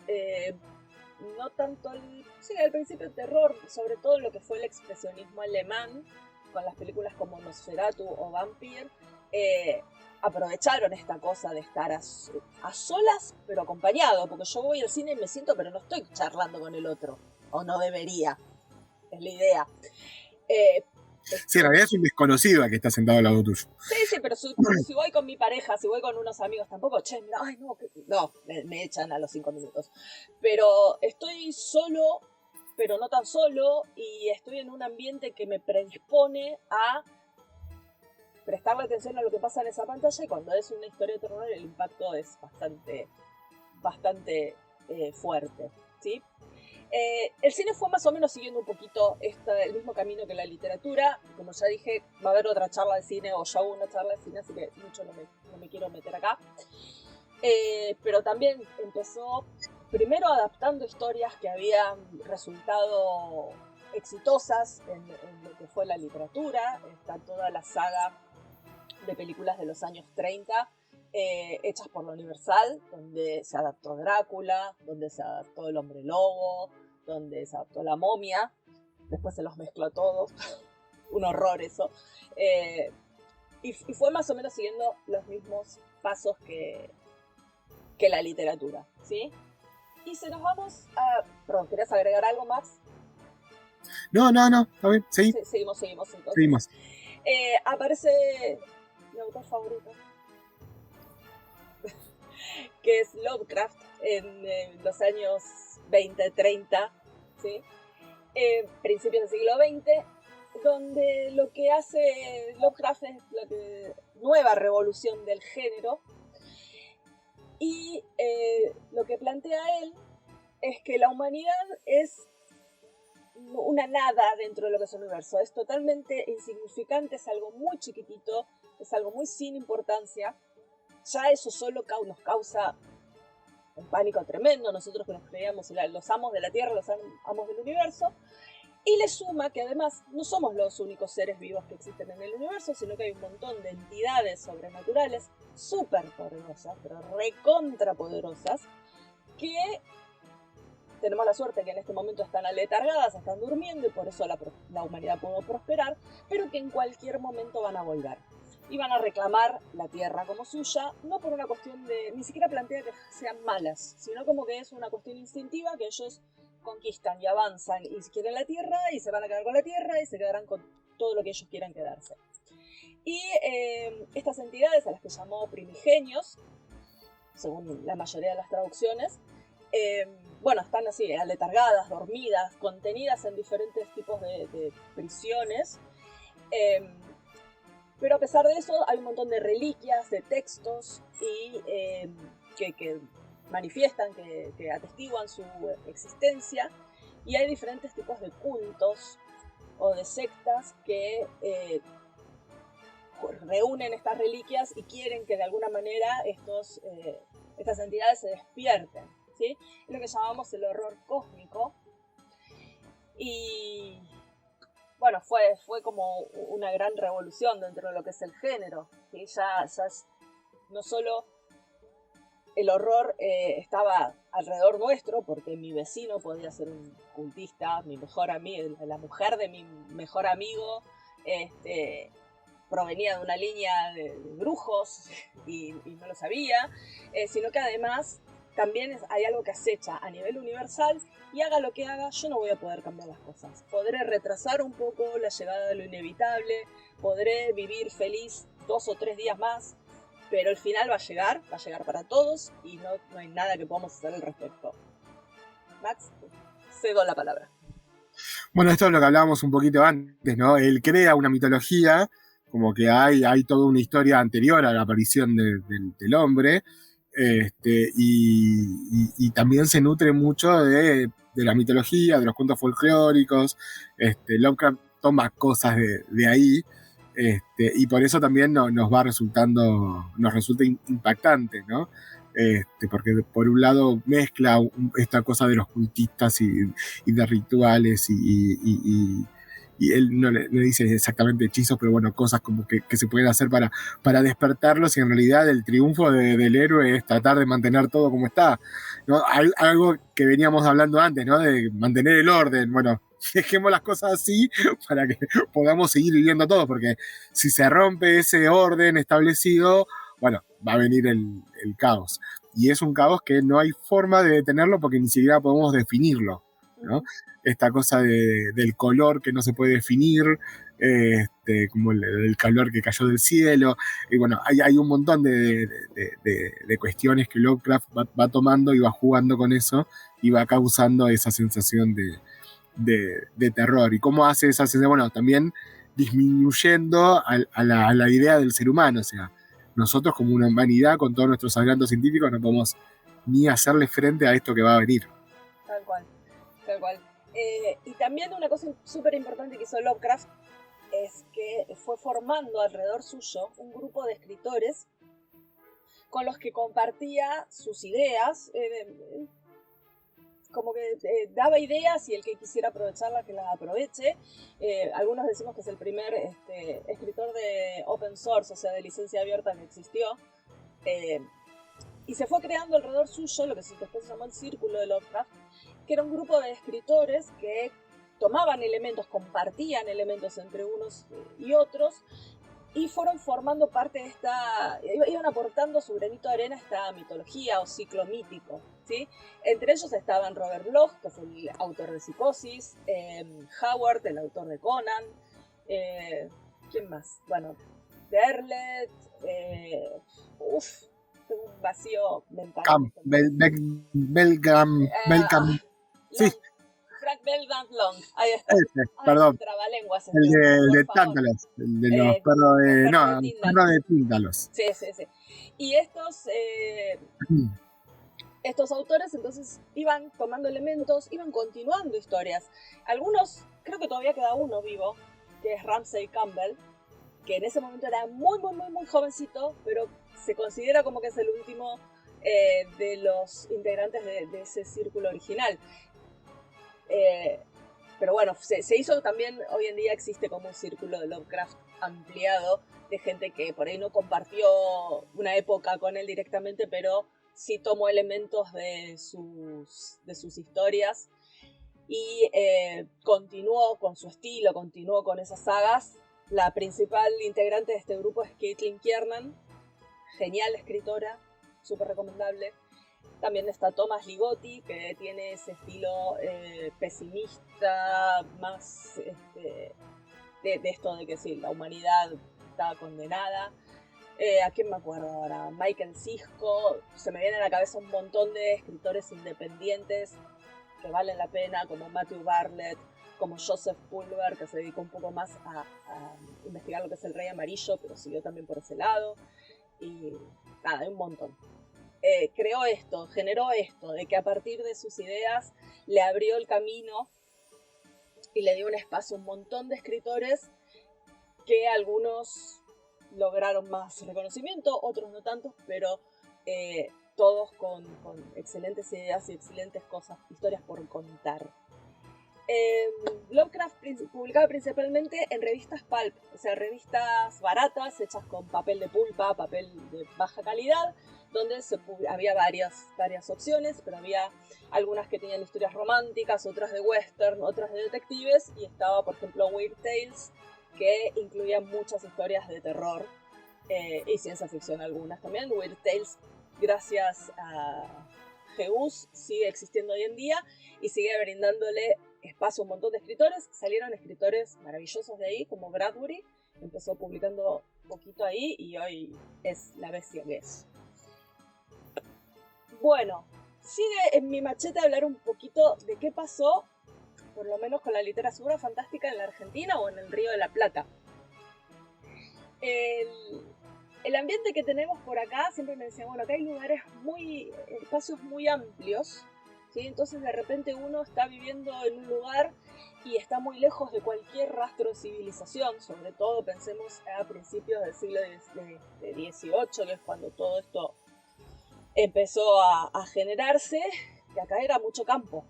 no tanto al principio el terror, sobre todo lo que fue el expresionismo alemán, con las películas como Nosferatu o Vampire, aprovecharon esta cosa de estar a solas, pero acompañado, porque yo voy al cine y me siento, pero no estoy charlando con el otro, o no debería, es la idea. Sí, en realidad es un desconocido al que está sentado al lado tuyo. Sí, pero si voy con mi pareja, si voy con unos amigos, tampoco, me echan a los 5 minutos. Pero estoy solo, pero no tan solo, y estoy en un ambiente que me predispone a prestarle atención a lo que pasa en esa pantalla, y cuando es una historia de terror el impacto es bastante fuerte, ¿sí? El cine fue más o menos siguiendo un poquito el mismo camino que la literatura. Como ya dije, va a haber otra charla de cine, o ya hubo una charla de cine, así que mucho no me quiero meter acá. Pero también empezó primero adaptando historias que habían resultado exitosas en lo que fue la literatura. Está toda la saga de películas de los años 30 hechas por la Universal, donde se adaptó Drácula, donde se adaptó El Hombre Lobo, donde se adaptó La Momia. Después se los mezcló todos. Un horror eso. Y fue más o menos siguiendo los mismos pasos que la literatura, ¿sí? Y si nos vamos a... Perdón, ¿querías agregar algo más? No, está bien, sí. Seguimos entonces. Seguimos. Aparece mi autor favorito, que es Lovecraft, en los años 20, 30, ¿sí? Principios del siglo XX, donde lo que hace Lovecraft es la nueva revolución del género. Y lo que plantea él es que la humanidad es una nada dentro de lo que es el universo. Es totalmente insignificante, es algo muy chiquitito, es algo muy sin importancia. Ya eso solo nos causa un pánico tremendo. Nosotros que nos creíamos los amos de la Tierra, los amos del universo. Y le suma que además no somos los únicos seres vivos que existen en el universo, sino que hay un montón de entidades sobrenaturales súper poderosas, pero recontrapoderosas, que tenemos la suerte que en este momento están aletargadas, están durmiendo y por eso la humanidad pudo prosperar, pero que en cualquier momento van a volver. Y van a reclamar la Tierra como suya, no por una cuestión de... Ni siquiera plantea que sean malas, sino como que es una cuestión instintiva que ellos conquistan y avanzan y quieren la Tierra y se van a quedar con la Tierra y se quedarán con todo lo que ellos quieran quedarse. Y estas entidades, a las que llamó primigenios, según la mayoría de las traducciones, bueno, están así, aletargadas, dormidas, contenidas en diferentes tipos de prisiones. Pero a pesar de eso, hay un montón de reliquias, de textos y que manifiestan, que atestiguan su existencia. Y hay diferentes tipos de cultos o de sectas que reúnen estas reliquias y quieren que de alguna manera estas entidades se despierten, ¿sí? Es lo que llamamos el horror cósmico. Y bueno, fue como una gran revolución dentro de lo que es el género, ¿sí? Ya no solo el horror estaba alrededor nuestro, porque mi vecino podía ser un cultista, mi mejor amigo, la mujer de mi mejor amigo, provenía de una línea de brujos y no lo sabía, sino que además también hay algo que acecha a nivel universal y haga lo que haga, yo no voy a poder cambiar las cosas. Podré retrasar un poco la llegada de lo inevitable, podré vivir feliz 2 o 3 días más, pero el final va a llegar para todos y no hay nada que podamos hacer al respecto. Max, cedo la palabra. Bueno, esto es lo que hablábamos un poquito antes, ¿no? Él crea una mitología, como que hay toda una historia anterior a la aparición del hombre, y también se nutre mucho de la mitología, de los cuentos folclóricos. Lovecraft toma cosas de ahí, y por eso también nos resulta impactante, ¿no? Porque por un lado mezcla esta cosa de los cultistas y de rituales y él no le dice exactamente hechizos, pero bueno, cosas como que se pueden hacer para despertarlos, y en realidad el triunfo del héroe es tratar de mantener todo como está, ¿no? Algo que veníamos hablando antes, ¿no? De mantener el orden. Bueno, dejemos las cosas así para que podamos seguir viviendo todos, porque si se rompe ese orden establecido, bueno, va a venir el caos. Y es un caos que no hay forma de detenerlo porque ni siquiera podemos definirlo, ¿no? Esta cosa del color que no se puede definir, como el calor que cayó del cielo. Y bueno, hay un montón de cuestiones que Lovecraft va tomando y va jugando con eso y va causando esa sensación de terror. ¿Y cómo hace esa sensación? Bueno, también disminuyendo a la idea del ser humano. O sea, nosotros como una humanidad, con todos nuestros adelantos científicos, no podemos ni hacerle frente a esto que va a venir. Tal cual. tal cual. Y también una cosa súper importante que hizo Lovecraft es que fue formando alrededor suyo un grupo de escritores con los que compartía sus ideas, como que daba ideas y el que quisiera aprovecharlas que las aproveche. Algunos decimos que es el primer escritor de open source, o sea, de licencia abierta que existió. Y se fue creando alrededor suyo lo que después se llamó el Círculo de Lovecraft, que era un grupo de escritores que tomaban elementos, compartían elementos entre unos y otros, y fueron formando parte de esta, iban aportando su granito de arena a esta mitología o ciclo mítico, ¿sí? Entre ellos estaban Robert Bloch, que fue el autor de Psicosis, Howard, el autor de Conan, ¿quién más? Bueno, Derlet, tengo un vacío mental. Belcam, sí. Frank Belknap Long, ahí está. Perdón. Trabalenguas el de Tántalos, el de los perros de... No, perro de Tíndalos. Sí. Y estos autores entonces iban tomando elementos, iban continuando historias. Algunos, creo que todavía queda uno vivo, que es Ramsey Campbell, que en ese momento era muy jovencito, pero se considera como que es el último de los integrantes de ese círculo original. Pero bueno, se hizo también, hoy en día existe como un círculo de Lovecraft ampliado, de gente que por ahí no compartió una época con él directamente, pero sí tomó elementos de sus historias y continuó con su estilo, continuó con esas sagas. La principal integrante de este grupo es Caitlin Kiernan, genial escritora, súper recomendable. También está Thomas Ligotti, que tiene ese estilo pesimista, más de esto de que sí, la humanidad está condenada. ¿A quién me acuerdo ahora? Michael Cisco. Se me viene a la cabeza un montón de escritores independientes que valen la pena, como Matthew Bartlett, como Joseph Pulver, que se dedicó un poco más a investigar lo que es el Rey Amarillo, pero siguió también por ese lado. Y nada, hay un montón. Generó esto, de que a partir de sus ideas le abrió el camino y le dio un espacio a un montón de escritores que algunos lograron más reconocimiento, otros no tanto, pero todos con excelentes ideas y excelentes historias por contar. Lovecraft publicaba principalmente en revistas pulp, o sea, revistas baratas hechas con papel de pulpa, papel de baja calidad, donde había varias opciones, pero había algunas que tenían historias románticas, otras de western, otras de detectives, y estaba, por ejemplo, Weird Tales, que incluía muchas historias de terror y ciencia ficción algunas también. Weird Tales, gracias a Geus, sigue existiendo hoy en día y sigue brindándole espacio a un montón de escritores. Salieron escritores maravillosos de ahí, como Bradbury, empezó publicando un poquito ahí y hoy es la bestia que es. Bueno, sigue en mi machete hablar un poquito de qué pasó, por lo menos con la literatura fantástica en la Argentina o en el Río de la Plata. El ambiente que tenemos por acá, siempre me decían, bueno, acá hay espacios muy amplios, ¿sí? Entonces de repente uno está viviendo en un lugar y está muy lejos de cualquier rastro de civilización, sobre todo pensemos a principios del siglo XVIII, que es cuando todo esto empezó a generarse, que acá era mucho campo.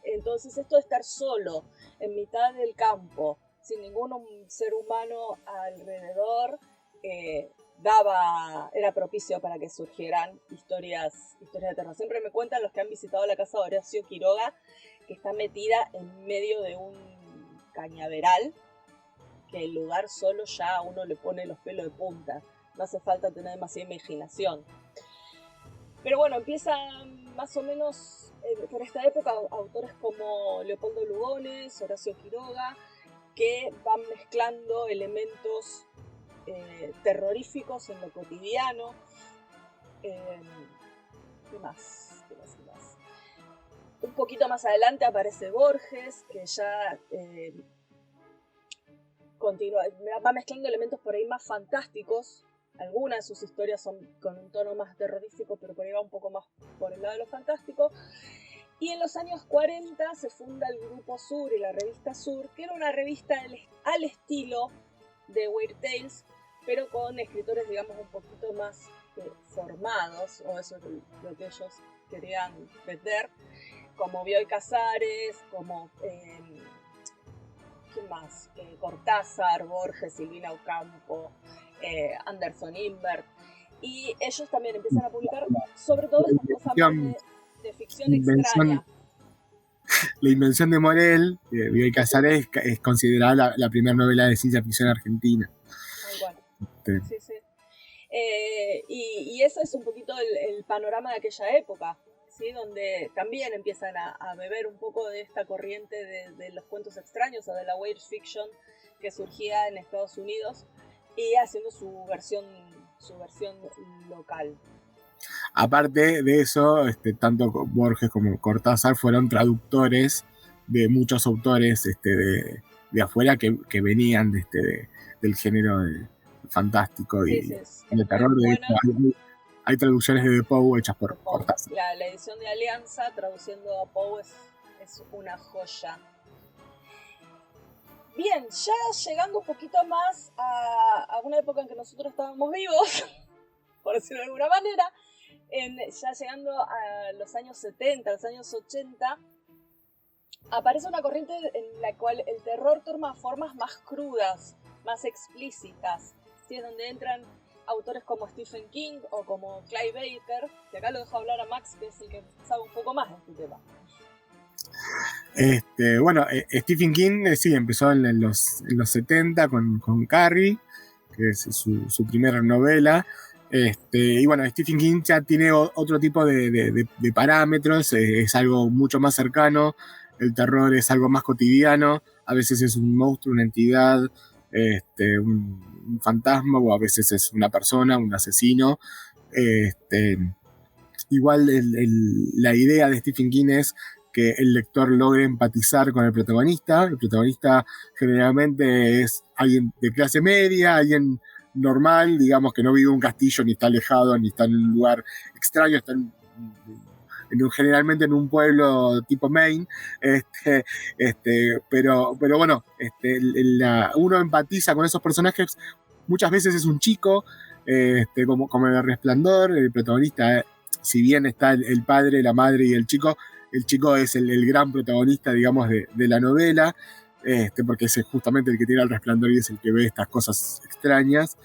Entonces esto de estar solo, en mitad del campo, sin ningún ser humano alrededor, era propicio para que surgieran historias de terror. Siempre me cuentan los que han visitado la casa de Horacio Quiroga, que está metida en medio de un cañaveral, que el lugar solo ya a uno le pone los pelos de punta. No hace falta tener demasiada imaginación. Pero bueno, empiezan más o menos por esta época autores como Leopoldo Lugones, Horacio Quiroga, que van mezclando elementos terroríficos en lo cotidiano. ¿Qué más? Un poquito más adelante aparece Borges, que ya va mezclando elementos por ahí más fantásticos. Algunas de sus historias son con un tono más terrorífico, pero por ahí va un poco más por el lado de lo fantástico. Y en los años 40 se funda el Grupo Sur y la revista Sur, que era una revista al estilo de Weird Tales, pero con escritores, digamos, un poquito más formados, o eso es lo que ellos querían vender, como Bioy Casares, como ¿quién más? Cortázar, Borges, Silvina Ocampo, Anderson Imbert. Y ellos también empiezan a publicar sobre todo estas cosas más de ficción extraña. La invención de Morel, Bioy Casares, es considerada la primera novela de ciencia ficción argentina. Sí, sí. Y eso es un poquito el panorama de aquella época, ¿sí? Donde también empiezan a beber un poco de esta corriente de los cuentos extraños o de la weird fiction que surgía en Estados Unidos y haciendo su versión local. Aparte de eso, tanto Borges como Cortázar fueron traductores de muchos autores de afuera que venían del género fantástico y de terror. Hay traducciones de Poe hechas por Cortázar. La edición de Alianza traduciendo a Poe es una joya. Bien, ya llegando un poquito más a una época en que nosotros estábamos vivos, por decirlo de alguna manera, ya llegando a los años 70, los años 80, aparece una corriente en la cual el terror toma formas más crudas, más explícitas, ¿sí? Es donde entran autores como Stephen King o como Clive Barker, que acá lo dejo hablar a Max, que es el que sabe un poco más de este tema. Bueno, Stephen King sí empezó en los 70 con Carrie, que es su primera novela. Y bueno, Stephen King ya tiene otro tipo de parámetros, es algo mucho más cercano, el terror es algo más cotidiano, a veces es un monstruo, una entidad, un fantasma, o a veces es una persona, un asesino. Igual la idea de Stephen King es que el lector logre empatizar con el protagonista. El protagonista generalmente es alguien de clase media, alguien normal, digamos, que no vive en un castillo, ni está alejado, ni está en un lugar extraño, está generalmente en un pueblo tipo Maine, pero bueno, uno empatiza con esos personajes. Muchas veces es un chico, como en El Resplandor, el protagonista, si bien está el padre, la madre y el chico es el gran protagonista, digamos, de la novela, porque es justamente el que tiene El Resplandor y es el que ve estas cosas extrañas.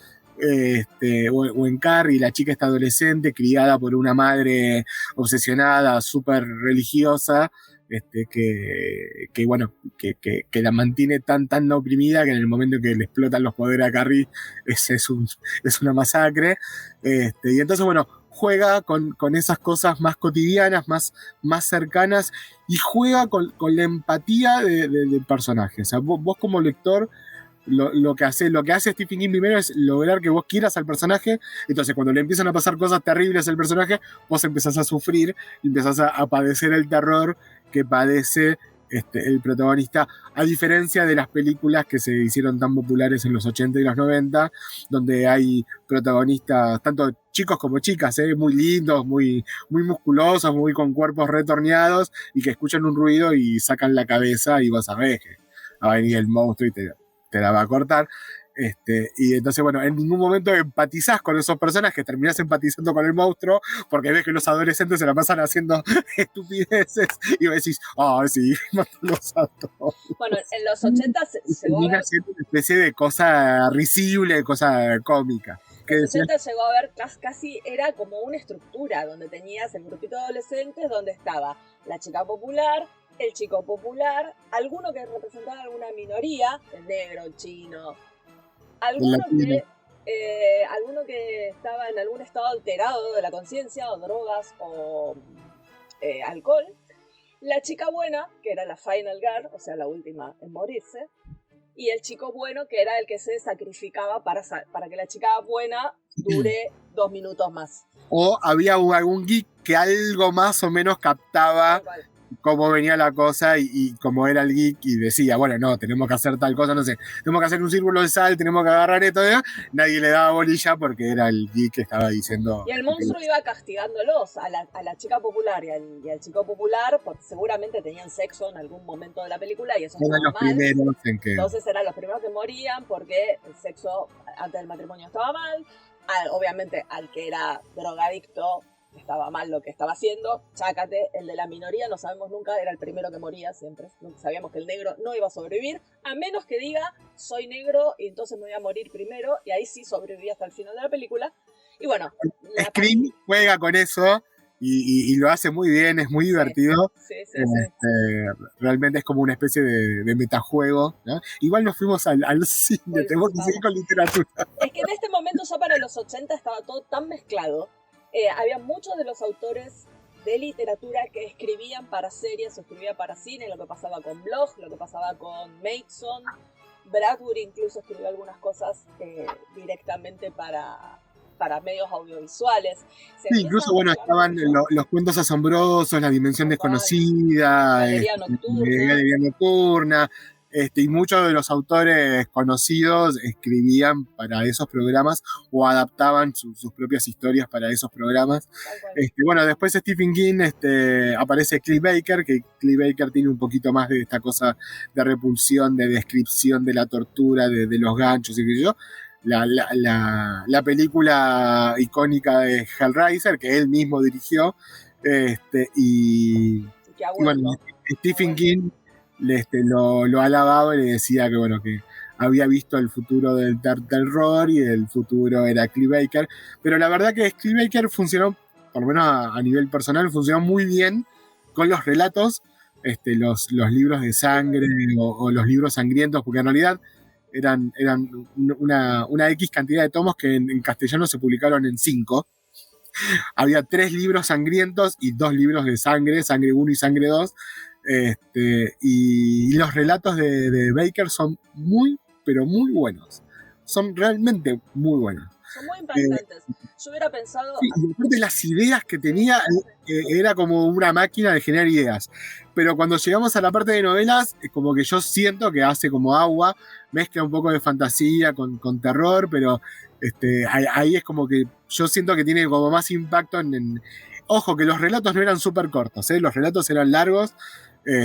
O en Carrie, la chica está adolescente, criada por una madre obsesionada, súper religiosa, que la mantiene tan oprimida que en el momento en que le explotan los poderes a Carrie es una masacre. Y entonces, bueno, juega con esas cosas más cotidianas, más cercanas, y juega con la empatía del personaje. O sea, vos como lector, lo que hace Stephen King primero es lograr que vos quieras al personaje. Entonces cuando le empiezan a pasar cosas terribles al personaje, vos empezás a sufrir, empezás a padecer el terror que padece el protagonista, a diferencia de las películas que se hicieron tan populares en los 80 y los 90, donde hay protagonistas, tanto chicos como chicas, muy lindos, muy musculosos, muy con cuerpos retorneados, y que escuchan un ruido y sacan la cabeza y vos sabés que va a venir el monstruo y te la va a cortar. Y entonces, bueno, en ningún momento empatizás con esos personajes, terminás empatizando con el monstruo, porque ves que los adolescentes se la pasan haciendo estupideces, y vos decís, sí, mátalos a todos. Bueno, en los 80 se termina siendo una especie de cosa risible, cosa cómica. En los 80 llegó a ver, casi era como una estructura, donde tenías el grupito de adolescentes, donde estaba la chica popular, el chico popular, alguno que representaba alguna minoría, el negro, el chino, alguno que estaba en algún estado alterado de la conciencia, o drogas, o alcohol, la chica buena, que era la final girl, o sea, la última en morirse, y el chico bueno, que era el que se sacrificaba para que la chica buena dure 2 minutos más. O había algún geek que algo más o menos captaba cómo venía la cosa y cómo era el geek y decía, bueno, no, tenemos que hacer tal cosa, no sé, tenemos que hacer un círculo de sal, tenemos que agarrar esto, ¿no? Nadie le daba bolilla porque era el geek que estaba diciendo. Y el monstruo iba castigándolos a la chica popular y al chico popular, porque seguramente tenían sexo en algún momento de la película y eso Eran estaba los mal. primeros en que... Entonces eran los primeros que morían porque el sexo antes del matrimonio estaba mal. Obviamente al que era drogadicto estaba mal lo que estaba haciendo. Chácate, el de la minoría no sabemos nunca, era el primero que moría siempre. Sabíamos que el negro no iba a sobrevivir, a menos que diga soy negro y entonces me voy a morir primero, y ahí sí sobreviví hasta el final de la película. Y bueno, Scream juega con eso y lo hace muy bien, es muy divertido. Sí. Realmente es como una especie de metajuego, ¿no? Igual nos fuimos al cine, tenemos que seguir con literatura. Es que en este momento, ya para los 80, estaba todo tan mezclado. Había muchos de los autores de literatura que escribían para series o escribían para cine, lo que pasaba con Bloch, lo que pasaba con Mason. Bradbury incluso escribió algunas cosas directamente para medios audiovisuales. Sí, incluso, bueno, estaban los cuentos asombrosos, La dimensión desconocida, Galería Nocturna, y muchos de los autores conocidos escribían para esos programas o adaptaban sus propias historias para esos programas. Bueno, después Stephen King aparece Clive Baker, que Clive Baker tiene un poquito más de esta cosa de repulsión, de descripción de la tortura, de los ganchos y qué sé yo. La película icónica de Hellraiser, que él mismo dirigió, y bueno, Stephen King lo alababa y le decía que, bueno, que había visto el futuro del terror y el futuro era Clive Baker, pero la verdad que Clive Baker funcionó, por lo menos a nivel personal, funcionó muy bien con los relatos, los libros de sangre o los libros sangrientos, porque en realidad eran una X cantidad de tomos que en castellano se publicaron en 5. Había 3 libros sangrientos y 2 libros de sangre 1 y sangre 2. Y los relatos de Baker son muy, pero muy buenos. Son realmente muy buenos. Son muy impactantes. Yo hubiera pensado... Sí, y aparte las ideas que tenía, era como una máquina de generar ideas. Pero cuando llegamos a la parte de novelas, como que yo siento que hace como agua, mezcla un poco de fantasía con terror, pero ahí es como que yo siento que tiene como más impacto Ojo, que los relatos no eran súper cortos, los relatos eran largos,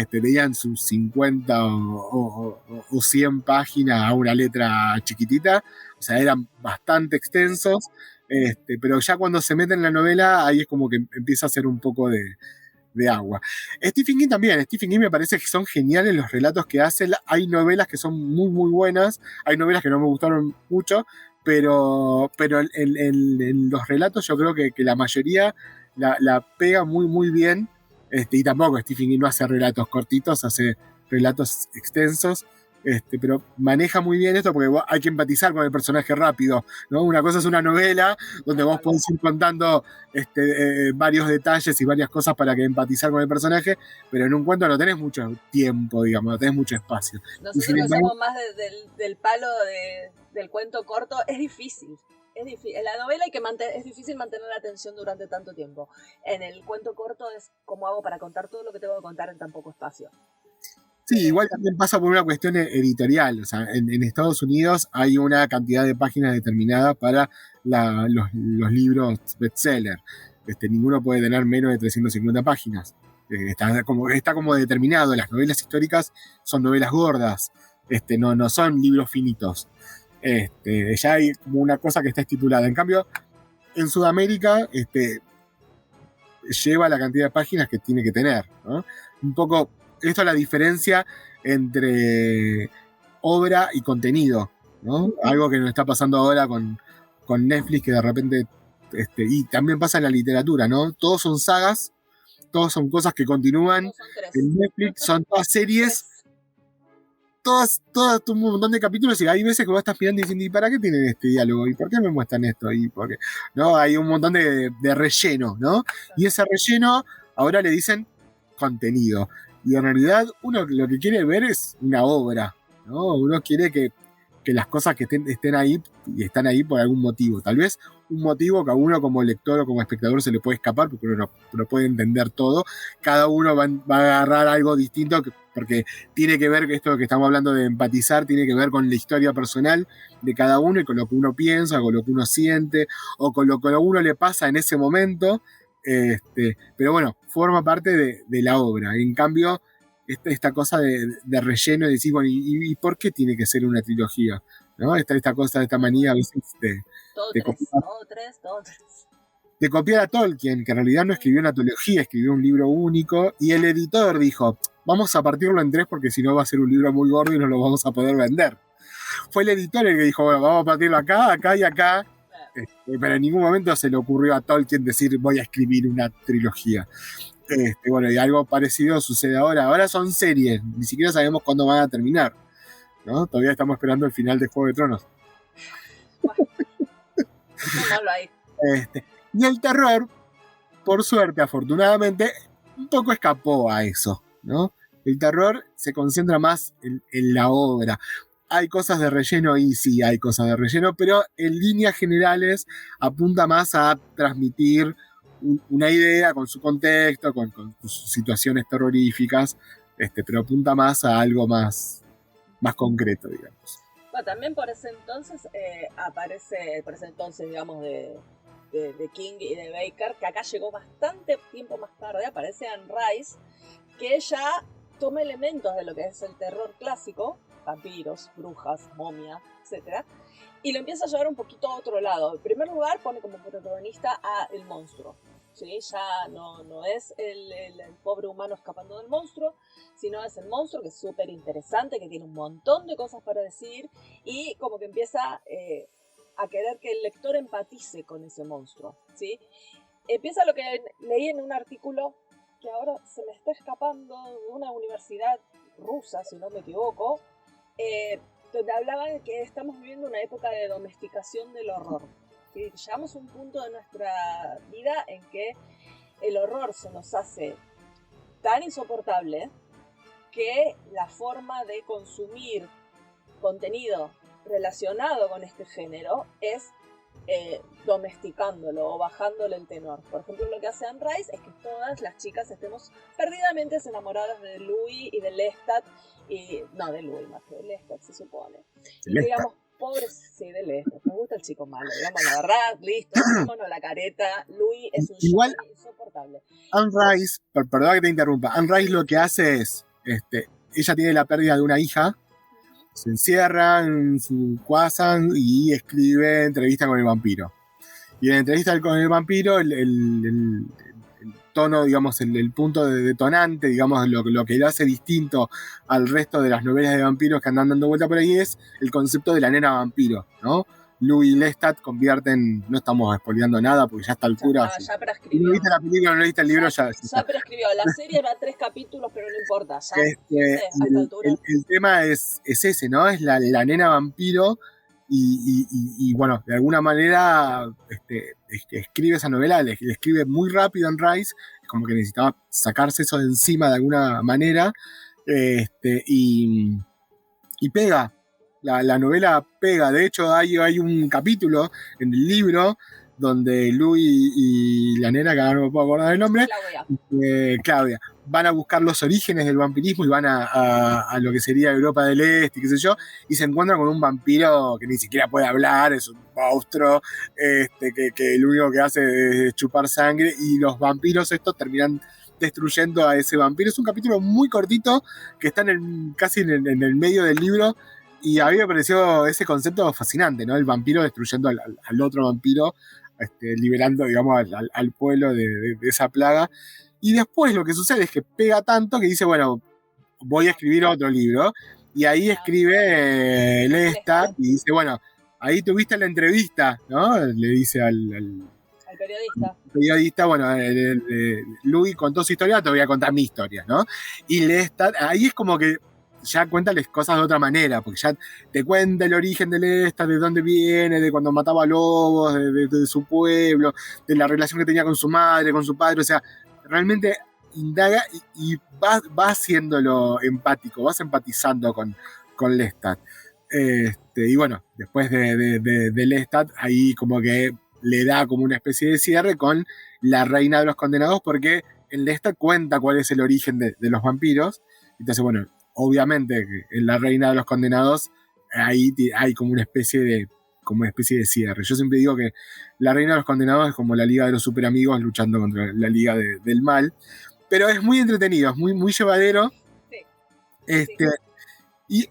tenían sus 50 o 100 páginas a una letra chiquitita, o sea, eran bastante extensos, pero ya cuando se mete en la novela, ahí es como que empieza a ser un poco de agua. Stephen King también, Stephen King me parece que son geniales los relatos que hace. Hay novelas que son muy, muy buenas, hay novelas que no me gustaron mucho, pero en los relatos yo creo que la mayoría la pega muy, muy bien. Y tampoco Stephen King no hace relatos cortitos, hace relatos extensos, pero maneja muy bien esto porque hay que empatizar con el personaje rápido, ¿no? Una cosa es una novela donde vos podés ir contando varios detalles y varias cosas para que empatizar con el personaje, pero en un cuento no tenés mucho tiempo, digamos, no tenés mucho espacio. Nosotros no somos más del palo del cuento corto, es difícil. En la novela es difícil mantener la atención durante tanto tiempo. En el cuento corto es como hago para contar todo lo que tengo que contar en tan poco espacio. Sí, igual también pasa por una cuestión editorial. O sea, en Estados Unidos hay una cantidad de páginas determinada para los libros bestseller. Ninguno puede tener menos de 350 páginas. Está como determinado. Las novelas históricas son novelas gordas. No son libros finitos. Ya hay como una cosa que está estipulada. En cambio, en Sudamérica lleva la cantidad de páginas que tiene que tener, ¿no? Un poco, esto es la diferencia entre obra y contenido, ¿no? Algo que nos está pasando ahora con Netflix, que de repente, y también pasa en la literatura, ¿no? Todos son sagas, todos son cosas que continúan en Netflix, son todas series, todas un montón de capítulos, y hay veces que vos estás mirando y diciendo, ¿y para qué tienen este diálogo? ¿Y por qué me muestran esto? ¿Y por qué? ¿No? Hay un montón de relleno, ¿no? Y ese relleno ahora le dicen contenido. Y en realidad uno lo que quiere ver es una obra, ¿no? Uno quiere que las cosas que estén ahí y están ahí por algún motivo. Tal vez un motivo que a uno como lector o como espectador se le puede escapar, porque uno no puede entender todo. Cada uno va a agarrar algo distinto, porque tiene que ver, esto que estamos hablando de empatizar, tiene que ver con la historia personal de cada uno y con lo que uno piensa, con lo que uno siente, o con lo que a uno le pasa en ese momento. Pero bueno, forma parte de la obra. En cambio, esta cosa de relleno, de decir, bueno, ¿y por qué tiene que ser una trilogía? ¿No? Esta cosa, esta manía a veces de copiar a Tolkien, que en realidad no escribió una trilogía, escribió un libro único, y el editor dijo, vamos a partirlo en 3 porque si no va a ser un libro muy gordo y no lo vamos a poder vender. Fue el editor el que dijo, bueno, vamos a partirlo acá, acá y acá, pero en ningún momento se le ocurrió a Tolkien decir, voy a escribir una trilogía. Bueno, y algo parecido sucede ahora. Ahora son series, ni siquiera sabemos cuándo van a terminar, ¿no? Todavía estamos esperando el final de Juego de Tronos. Bueno, malo ahí. Y el terror, por suerte, afortunadamente, un poco escapó a eso, ¿no? El terror se concentra más en la obra. Hay cosas de relleno y sí, hay cosas de relleno, pero en líneas generales apunta más a transmitir una idea con su contexto, con sus situaciones terroríficas, pero apunta más a algo más concreto, digamos. Bueno, también por ese entonces digamos, de King y de Baker, que acá llegó bastante tiempo más tarde, aparece Anne Rice, que ella toma elementos de lo que es el terror clásico, vampiros, brujas, momia, etc., y lo empieza a llevar un poquito a otro lado. En primer lugar, pone como protagonista a el monstruo. ¿Sí? Ya no es el pobre humano escapando del monstruo, sino es el monstruo, que es súper interesante, que tiene un montón de cosas para decir, y como que empieza a querer que el lector empatice con ese monstruo, ¿sí? Empieza lo que leí en un artículo que ahora se me está escapando, de una universidad rusa, si no me equivoco, donde hablaba de que estamos viviendo una época de domesticación del horror. ¿Sí? Llegamos a un punto de nuestra vida en que el horror se nos hace tan insoportable que la forma de consumir contenido relacionado con este género es domesticándolo o bajándole el tenor. Por ejemplo, lo que hace Anne Rice es que todas las chicas estemos perdidamente enamoradas de Louis y de Lestat, no de Louis más que de Lestat, se supone. Y digamos, pobres, sí, de Lestat, me gusta el chico malo, digamos la verdad, listo, vámonos la careta, Louis es un igual insoportable. Anne Rice, perdón que te interrumpa, Anne Rice lo que hace es, ella tiene la pérdida de una hija, se encierra en su casa y escribe entrevista con el vampiro. Y en la entrevista con el vampiro, el tono, digamos, el punto detonante, digamos, lo que le hace distinto al resto de las novelas de vampiros que andan dando vuelta por ahí es el concepto de la nena vampiro, ¿no? Louis y Lestat convierten, no estamos spoileando nada porque ya a esta altura. Ya prescribió. No leíste la película, no leíste el libro, ya prescribió. La serie va a 3 capítulos, pero no importa. El tema es ese, ¿no? Es la nena vampiro y bueno, de alguna manera escribe esa novela, le escribe muy rápido en Rice, es como que necesitaba sacarse eso de encima de alguna manera, y pega. La novela pega. De hecho, hay un capítulo en el libro donde Louis y la nena, que ahora no me puedo acordar el nombre, Claudia, van a buscar los orígenes del vampirismo y van a lo que sería Europa del Este, qué sé yo, y se encuentran con un vampiro que ni siquiera puede hablar, es un monstruo, que lo único que hace es chupar sangre, y los vampiros estos terminan destruyendo a ese vampiro. Es un capítulo muy cortito que está casi en el medio del libro. Y a mí me pareció ese concepto fascinante, ¿no? El vampiro destruyendo al otro vampiro, liberando, digamos, al pueblo de esa plaga. Y después lo que sucede es que pega tanto que dice, bueno, voy a escribir otro libro. Y ahí escribe Lestat y dice, bueno, ahí tuviste la entrevista, ¿no? Le dice al periodista, bueno, Louis contó su historia, te voy a contar mi historia, ¿no? Y Lestat, ahí es como que ya cuéntales cosas de otra manera, porque ya te cuenta el origen de Lestat, de dónde viene, de cuando mataba lobos, de su pueblo, de la relación que tenía con su madre, con su padre, o sea, realmente indaga y va haciéndolo empático, vas empatizando con Lestat. Y bueno, después de Lestat, ahí como que le da como una especie de cierre con La Reina de los Condenados, porque en Lestat cuenta cuál es el origen de los vampiros. Entonces, bueno, obviamente en La Reina de los Condenados ahí hay como una especie de cierre. Yo siempre digo que La Reina de los Condenados es como la Liga de los Superamigos luchando contra la Liga del Mal, pero es muy entretenido, es muy, muy llevadero. Sí.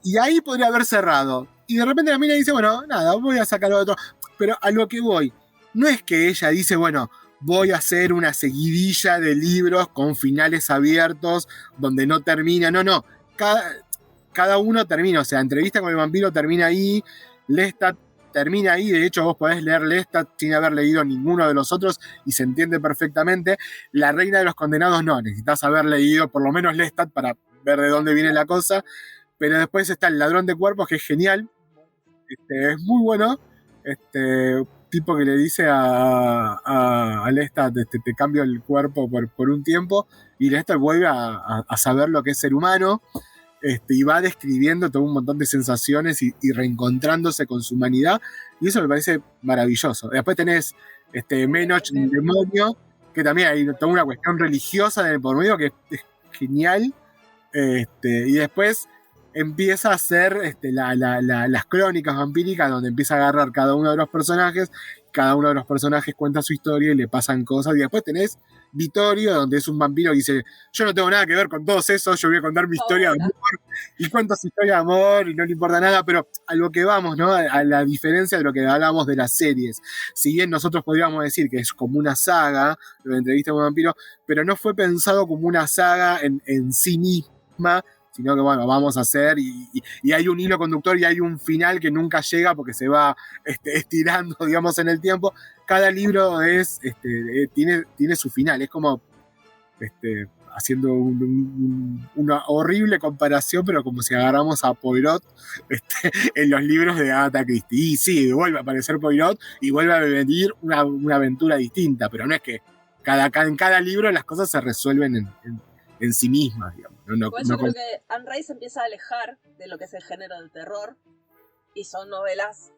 Y ahí podría haber cerrado. Y de repente la mina dice, bueno, nada, voy a sacar otro. Pero a lo que voy, no es que ella dice, bueno, voy a hacer una seguidilla de libros con finales abiertos, donde no termina. No. Cada uno termina. O sea, Entrevista con el vampiro termina ahí, Lestat termina ahí. De hecho, vos podés leer Lestat sin haber leído ninguno de los otros y se entiende perfectamente. La Reina de los Condenados no, necesitas haber leído por lo menos Lestat para ver de dónde viene la cosa. Pero después está El Ladrón de Cuerpos, que es genial. Es muy bueno. Tipo que le dice a Lestat, te cambio el cuerpo por un tiempo, y Lestat vuelve a saber lo que es ser humano, y va describiendo todo un montón de sensaciones y reencontrándose con su humanidad, y eso me parece maravilloso. Después tenés Menoch, el demonio, que también hay toda una cuestión religiosa en el por medio que es genial, y después empieza a hacer las crónicas vampíricas, donde empieza a agarrar cada uno de los personajes cuenta su historia y le pasan cosas, y después tenés Vittorio, donde es un vampiro y dice, yo no tengo nada que ver con todos esos, yo voy a contar mi historia de amor, y cuenta su historia de amor y no le importa nada, pero a lo que vamos, ¿no? A la diferencia de lo que hablamos de las series. Si bien nosotros podríamos decir que es como una saga, lo de Entrevista con un vampiro, pero no fue pensado como una saga en sí misma, sino que bueno, vamos a hacer, y hay un hilo conductor y hay un final que nunca llega porque se va estirando, digamos, en el tiempo. Cada libro tiene su final, es como haciendo una horrible comparación, pero como si agarramos a Poirot en los libros de Agatha Christie. Y sí, vuelve a aparecer Poirot y vuelve a venir una aventura distinta, pero no es que en cada libro las cosas se resuelven en sí mismas, digamos. Yo creo que Anne Rice se empieza a alejar de lo que es el género del terror, y son novelas,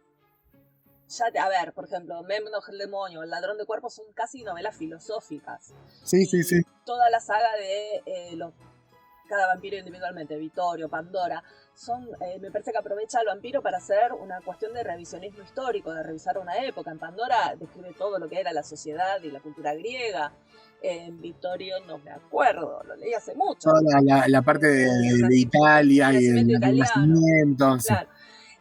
a ver, por ejemplo, Memnoch el demonio, El Ladrón de Cuerpos, son casi novelas filosóficas. Sí. Toda la saga de cada vampiro individualmente, Vittorio, Pandora, me parece que aprovecha al vampiro para hacer una cuestión de revisionismo histórico, de revisar una época. En Pandora describe todo lo que era la sociedad y la cultura griega. En Vittorio no me acuerdo, lo leí hace mucho. Toda la parte de Italia y el Renacimiento. Claro.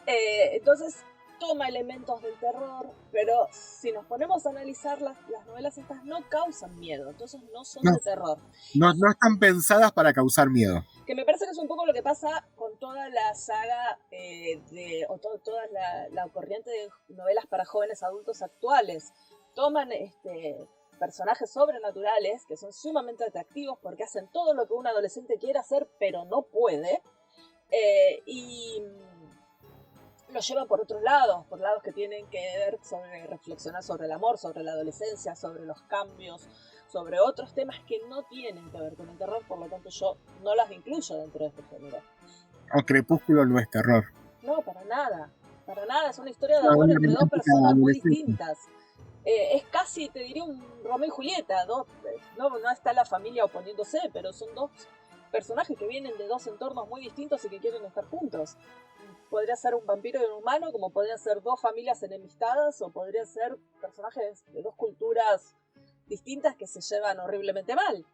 Entonces toma elementos del terror, pero si nos ponemos a analizar las novelas estas no causan miedo, entonces no son de terror. No están pensadas para causar miedo. Que me parece que es un poco lo que pasa con toda la saga toda la corriente de novelas para jóvenes adultos actuales. Toman personajes sobrenaturales que son sumamente atractivos porque hacen todo lo que un adolescente quiere hacer pero no puede, y lo llevan por otros lados, por lados que tienen que ver sobre reflexionar sobre el amor, sobre la adolescencia, sobre los cambios, sobre otros temas que no tienen que ver con el terror, por lo tanto yo no las incluyo dentro de este género. O Crepúsculo no es terror. No, para nada, es una historia de amor entre dos personas muy distintas. Es casi, te diría, un Romeo y Julieta, no está la familia oponiéndose, pero son dos personajes que vienen de dos entornos muy distintos y que quieren estar juntos. Podría ser un vampiro y un humano, como podrían ser dos familias enemistadas, o podrían ser personajes de dos culturas distintas que se llevan horriblemente mal.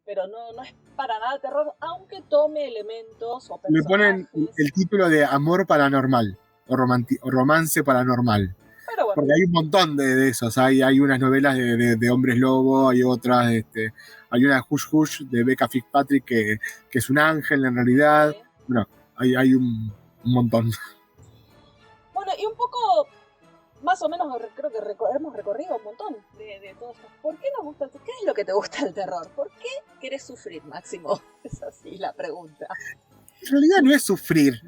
Pero no es para nada terror, aunque tome elementos o personajes. Le ponen el título de Amor Paranormal o Romance Paranormal. Bueno. Porque hay un montón de esos. Hay unas novelas de hombres lobo, hay otras, hay una Hush Hush de Becca Fitzpatrick que es un ángel en realidad. Sí. Bueno, hay un montón. Bueno, y un poco, más o menos, creo que hemos recorrido un montón de todo esto. ¿Por qué nos gusta? ¿Qué es lo que te gusta del terror? ¿Por qué querés sufrir, Máximo? Es así la pregunta. En realidad no es sufrir.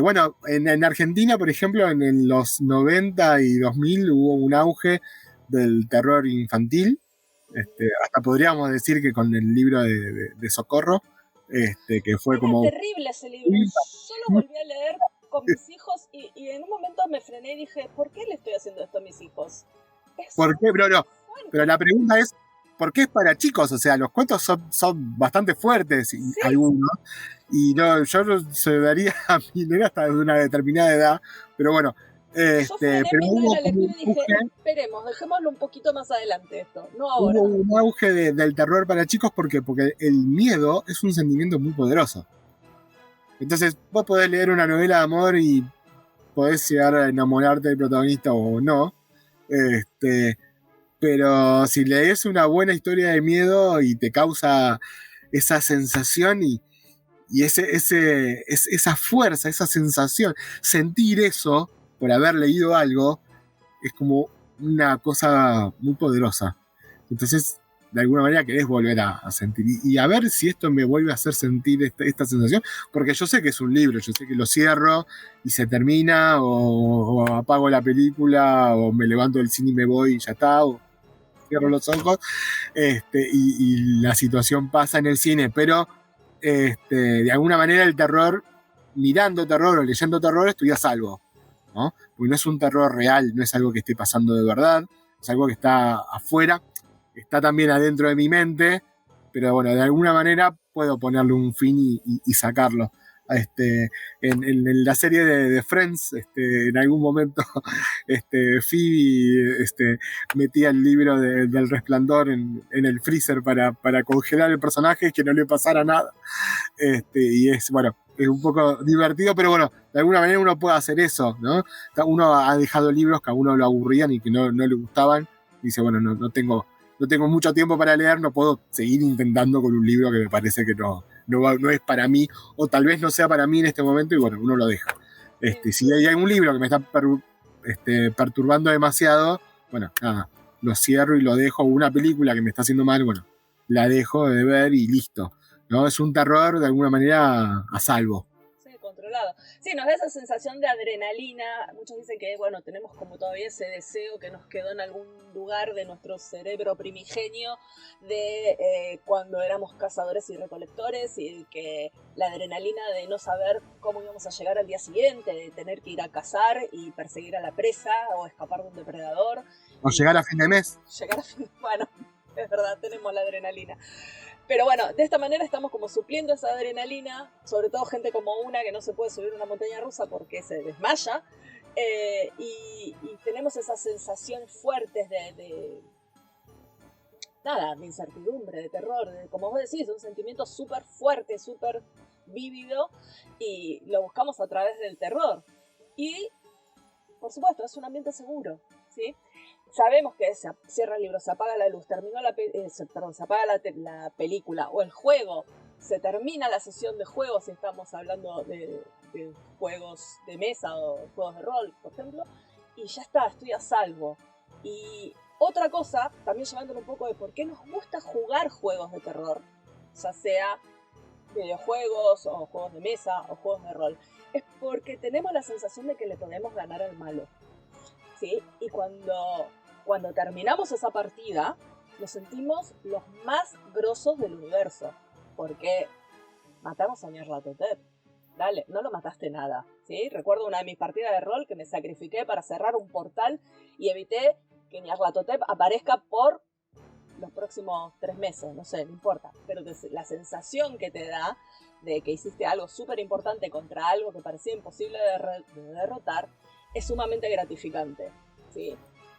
Bueno, en Argentina, por ejemplo, en los 90 y 2000 hubo un auge del terror infantil. Hasta podríamos decir que con el libro de Socorro, que fue como... Es terrible ese libro. Yo lo volví a leer con mis hijos y en un momento me frené y dije, ¿por qué le estoy haciendo esto a mis hijos? ¿Por qué? Pero la pregunta es, ¿por qué es para chicos? O sea, los cuentos son bastante fuertes, y Sí. algunos, y no, yo no se daría a mi nena hasta de una determinada edad, pero bueno, Yo frené pero mitad de hubo la como lectura un y dije, auge, esperemos, dejémoslo un poquito más adelante esto, no ahora. hubo un auge del terror para chicos porque el miedo es un sentimiento muy poderoso. Entonces, vos podés leer una novela de amor y podés llegar a enamorarte del protagonista o no, este, pero si lees una buena historia de miedo y te causa esa sensación y esa fuerza, esa sensación, sentir eso por haber leído algo, es como una cosa muy poderosa. Entonces, de alguna manera querés volver a sentir. Y a ver si esto me vuelve a hacer sentir esta sensación, porque yo sé que es un libro, yo sé que lo cierro y se termina, o apago la película, o me levanto del cine y me voy y ya está, o cierro los ojos, y la situación pasa en el cine, pero de alguna manera el terror, mirando terror o leyendo terror, estoy a salvo, ¿no? Porque no es un terror real, no es algo que esté pasando de verdad, es algo que está afuera, está también adentro de mi mente, pero bueno, de alguna manera puedo ponerle un fin y sacarlo. En la serie de Friends, en algún momento, Phoebe metía el libro del Resplandor en el freezer para congelar el personaje y que no le pasara nada. Y es, bueno, es un poco divertido, pero bueno, de alguna manera uno puede hacer eso, ¿no? Uno ha dejado libros que a uno lo aburrían y que no le gustaban, y dice, bueno, no tengo mucho tiempo para leer, no puedo seguir intentando con un libro que me parece que no es para mí, o tal vez no sea para mí en este momento, y bueno, uno lo deja. Si hay algún libro que me está perturbando demasiado, bueno, nada, lo cierro y lo dejo. Una película que me está haciendo mal, bueno, la dejo de ver y listo, ¿no? Es un terror de alguna manera a salvo. Sí, controlado. Sí, nos da esa sensación de adrenalina. Muchos dicen que, bueno, tenemos como todavía ese deseo que nos quedó en algún lugar de nuestro cerebro primigenio de cuando éramos cazadores y recolectores, y que la adrenalina de no saber cómo íbamos a llegar al día siguiente, de tener que ir a cazar y perseguir a la presa o escapar de un depredador. O llegar a fin de mes. Bueno, es verdad, tenemos la adrenalina. Pero bueno, de esta manera estamos como supliendo esa adrenalina, sobre todo gente como una que no se puede subir una montaña rusa porque se desmaya, y tenemos esas sensaciones fuertes de incertidumbre, de terror, como vos decís, un sentimiento súper fuerte, súper vívido, y lo buscamos a través del terror. Y, por supuesto, es un ambiente seguro, ¿sí? Sabemos que se cierra el libro, se apaga la luz, se apaga la película o el juego, se termina la sesión de juegos si estamos hablando de juegos de mesa o juegos de rol, por ejemplo, y ya está, estoy a salvo. Y otra cosa, también llevándolo un poco de por qué nos gusta jugar juegos de terror, ya sea videojuegos o juegos de mesa o juegos de rol, es porque tenemos la sensación de que le podemos ganar al malo. ¿Sí? Y cuando terminamos esa partida, nos sentimos los más grosos del universo. Porque matamos a Nyarlathotep. Dale, no lo mataste nada. ¿Sí? Recuerdo una de mis partidas de rol que me sacrifiqué para cerrar un portal y evité que Nyarlathotep aparezca por los próximos 3 meses. No sé, no importa. Pero la sensación que te da de que hiciste algo súper importante contra algo que parecía imposible de derrotar es sumamente gratificante, ¿sí?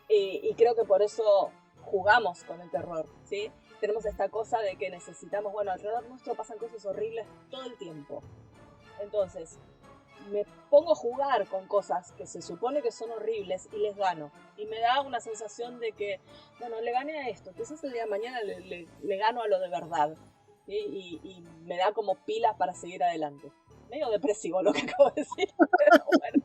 Y creo que por eso jugamos con el terror, ¿sí? Tenemos esta cosa de que necesitamos, bueno, alrededor nuestro pasan cosas horribles todo el tiempo. Entonces, me pongo a jugar con cosas que se supone que son horribles y les gano. Y me da una sensación de que, bueno, le gané a esto, quizás el día de mañana le gano a lo de verdad, ¿sí? Y me da como pilas para seguir adelante. Medio depresivo lo que acabo de decir, pero bueno.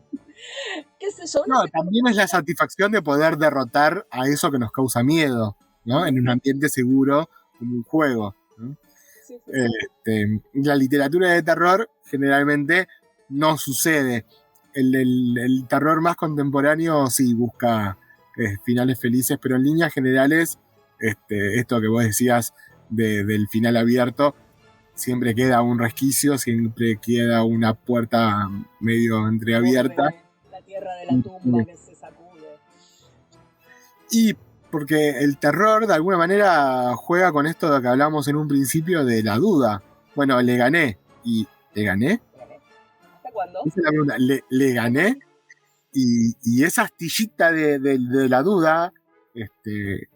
¿Qué sé yo? No, también es la satisfacción de poder derrotar a eso que nos causa miedo, ¿no? En un ambiente seguro, como un juego, ¿no? Sí. La literatura de terror generalmente no sucede. El terror más contemporáneo sí busca finales felices, pero en líneas generales, esto que vos decías del final abierto, siempre queda un resquicio, siempre queda una puerta medio entreabierta. La tierra de la tumba que se sacude. Y porque el terror de alguna manera juega con esto de que hablamos en un principio de la duda. Bueno, le gané. ¿Y le gané? ¿Hasta cuándo? Esa es la pregunta. ¿Le gané? Y esa astillita de la duda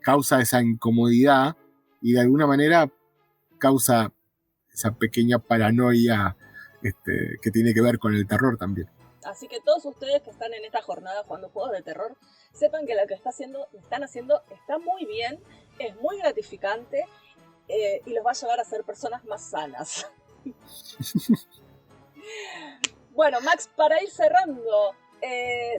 causa esa incomodidad y de alguna manera causa esa pequeña paranoia que tiene que ver con el terror también. Así que todos ustedes que están en esta jornada jugando juegos de terror, sepan que lo que están haciendo está muy bien, es muy gratificante y los va a llevar a ser personas más sanas. Bueno, Max, para ir cerrando,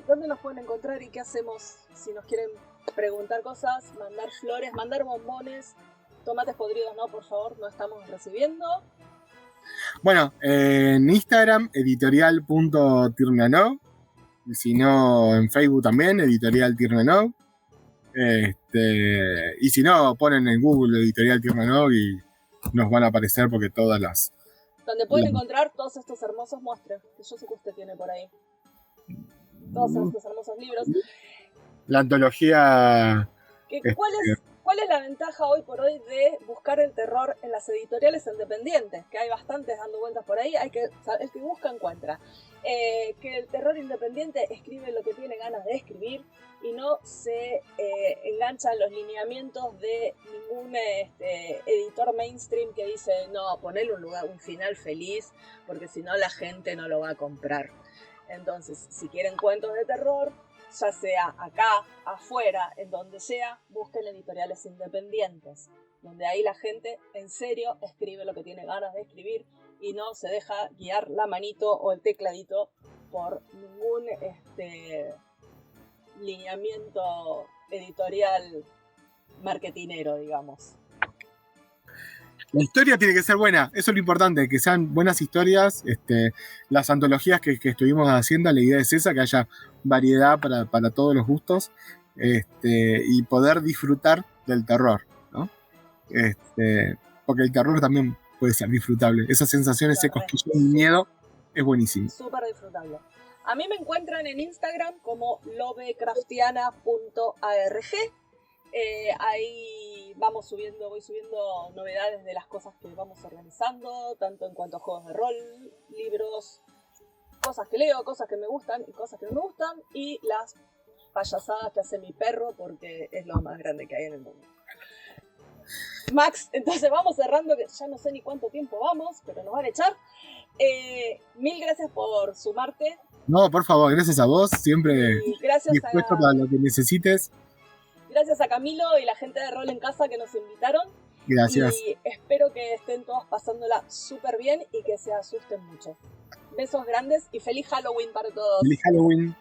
¿dónde nos pueden encontrar y qué hacemos si nos quieren preguntar cosas, mandar flores, mandar bombones? Tomates podridos no, por favor, no estamos recibiendo. Bueno, en Instagram, editorial.tirnanov. Y si no, en Facebook también, editorial Tirnanov. Y si no, ponen en Google editorial Tirnanov y nos van a aparecer porque todas las... Donde pueden encontrar todos estos hermosos muestros que yo sé que usted tiene por ahí. Todos estos hermosos libros. La antología... ¿Cuál es la ventaja hoy por hoy de buscar el terror en las editoriales independientes? Que hay bastantes dando vueltas por ahí, el que busca encuentra. Que el terror independiente escribe lo que tiene ganas de escribir y no se engancha en los lineamientos de ningún editor mainstream que dice no, ponele un final feliz porque si no la gente no lo va a comprar. Entonces, si quieren cuentos de terror, ya sea acá, afuera, en donde sea, busquen editoriales independientes, donde ahí la gente en serio escribe lo que tiene ganas de escribir y no se deja guiar la manito o el tecladito por ningún lineamiento editorial marketinero, digamos. La historia tiene que ser buena, eso es lo importante, que sean buenas historias. Las antologías que estuvimos haciendo, la idea es esa, que haya variedad para todos los gustos, y poder disfrutar del terror, ¿no? Porque el terror también puede ser disfrutable. Esas sensaciones, ese cosquilleo de miedo es buenísimo. Súper disfrutable. A mí me encuentran en Instagram como lovecraftiana.arg. Ahí voy subiendo novedades de las cosas que vamos organizando, tanto en cuanto a juegos de rol, libros, cosas que leo, cosas que me gustan y cosas que no me gustan, y las payasadas que hace mi perro porque es lo más grande que hay en el mundo. Max, entonces vamos cerrando, que ya no sé ni cuánto tiempo vamos, pero nos van a echar. Mil gracias por sumarte. No, por favor, gracias a vos, siempre dispuesto para lo que necesites. Gracias a Camilo y la gente de Rol en Casa que nos invitaron. Gracias. Y espero que estén todos pasándola súper bien y que se asusten mucho. Besos grandes y feliz Halloween para todos. Feliz Halloween.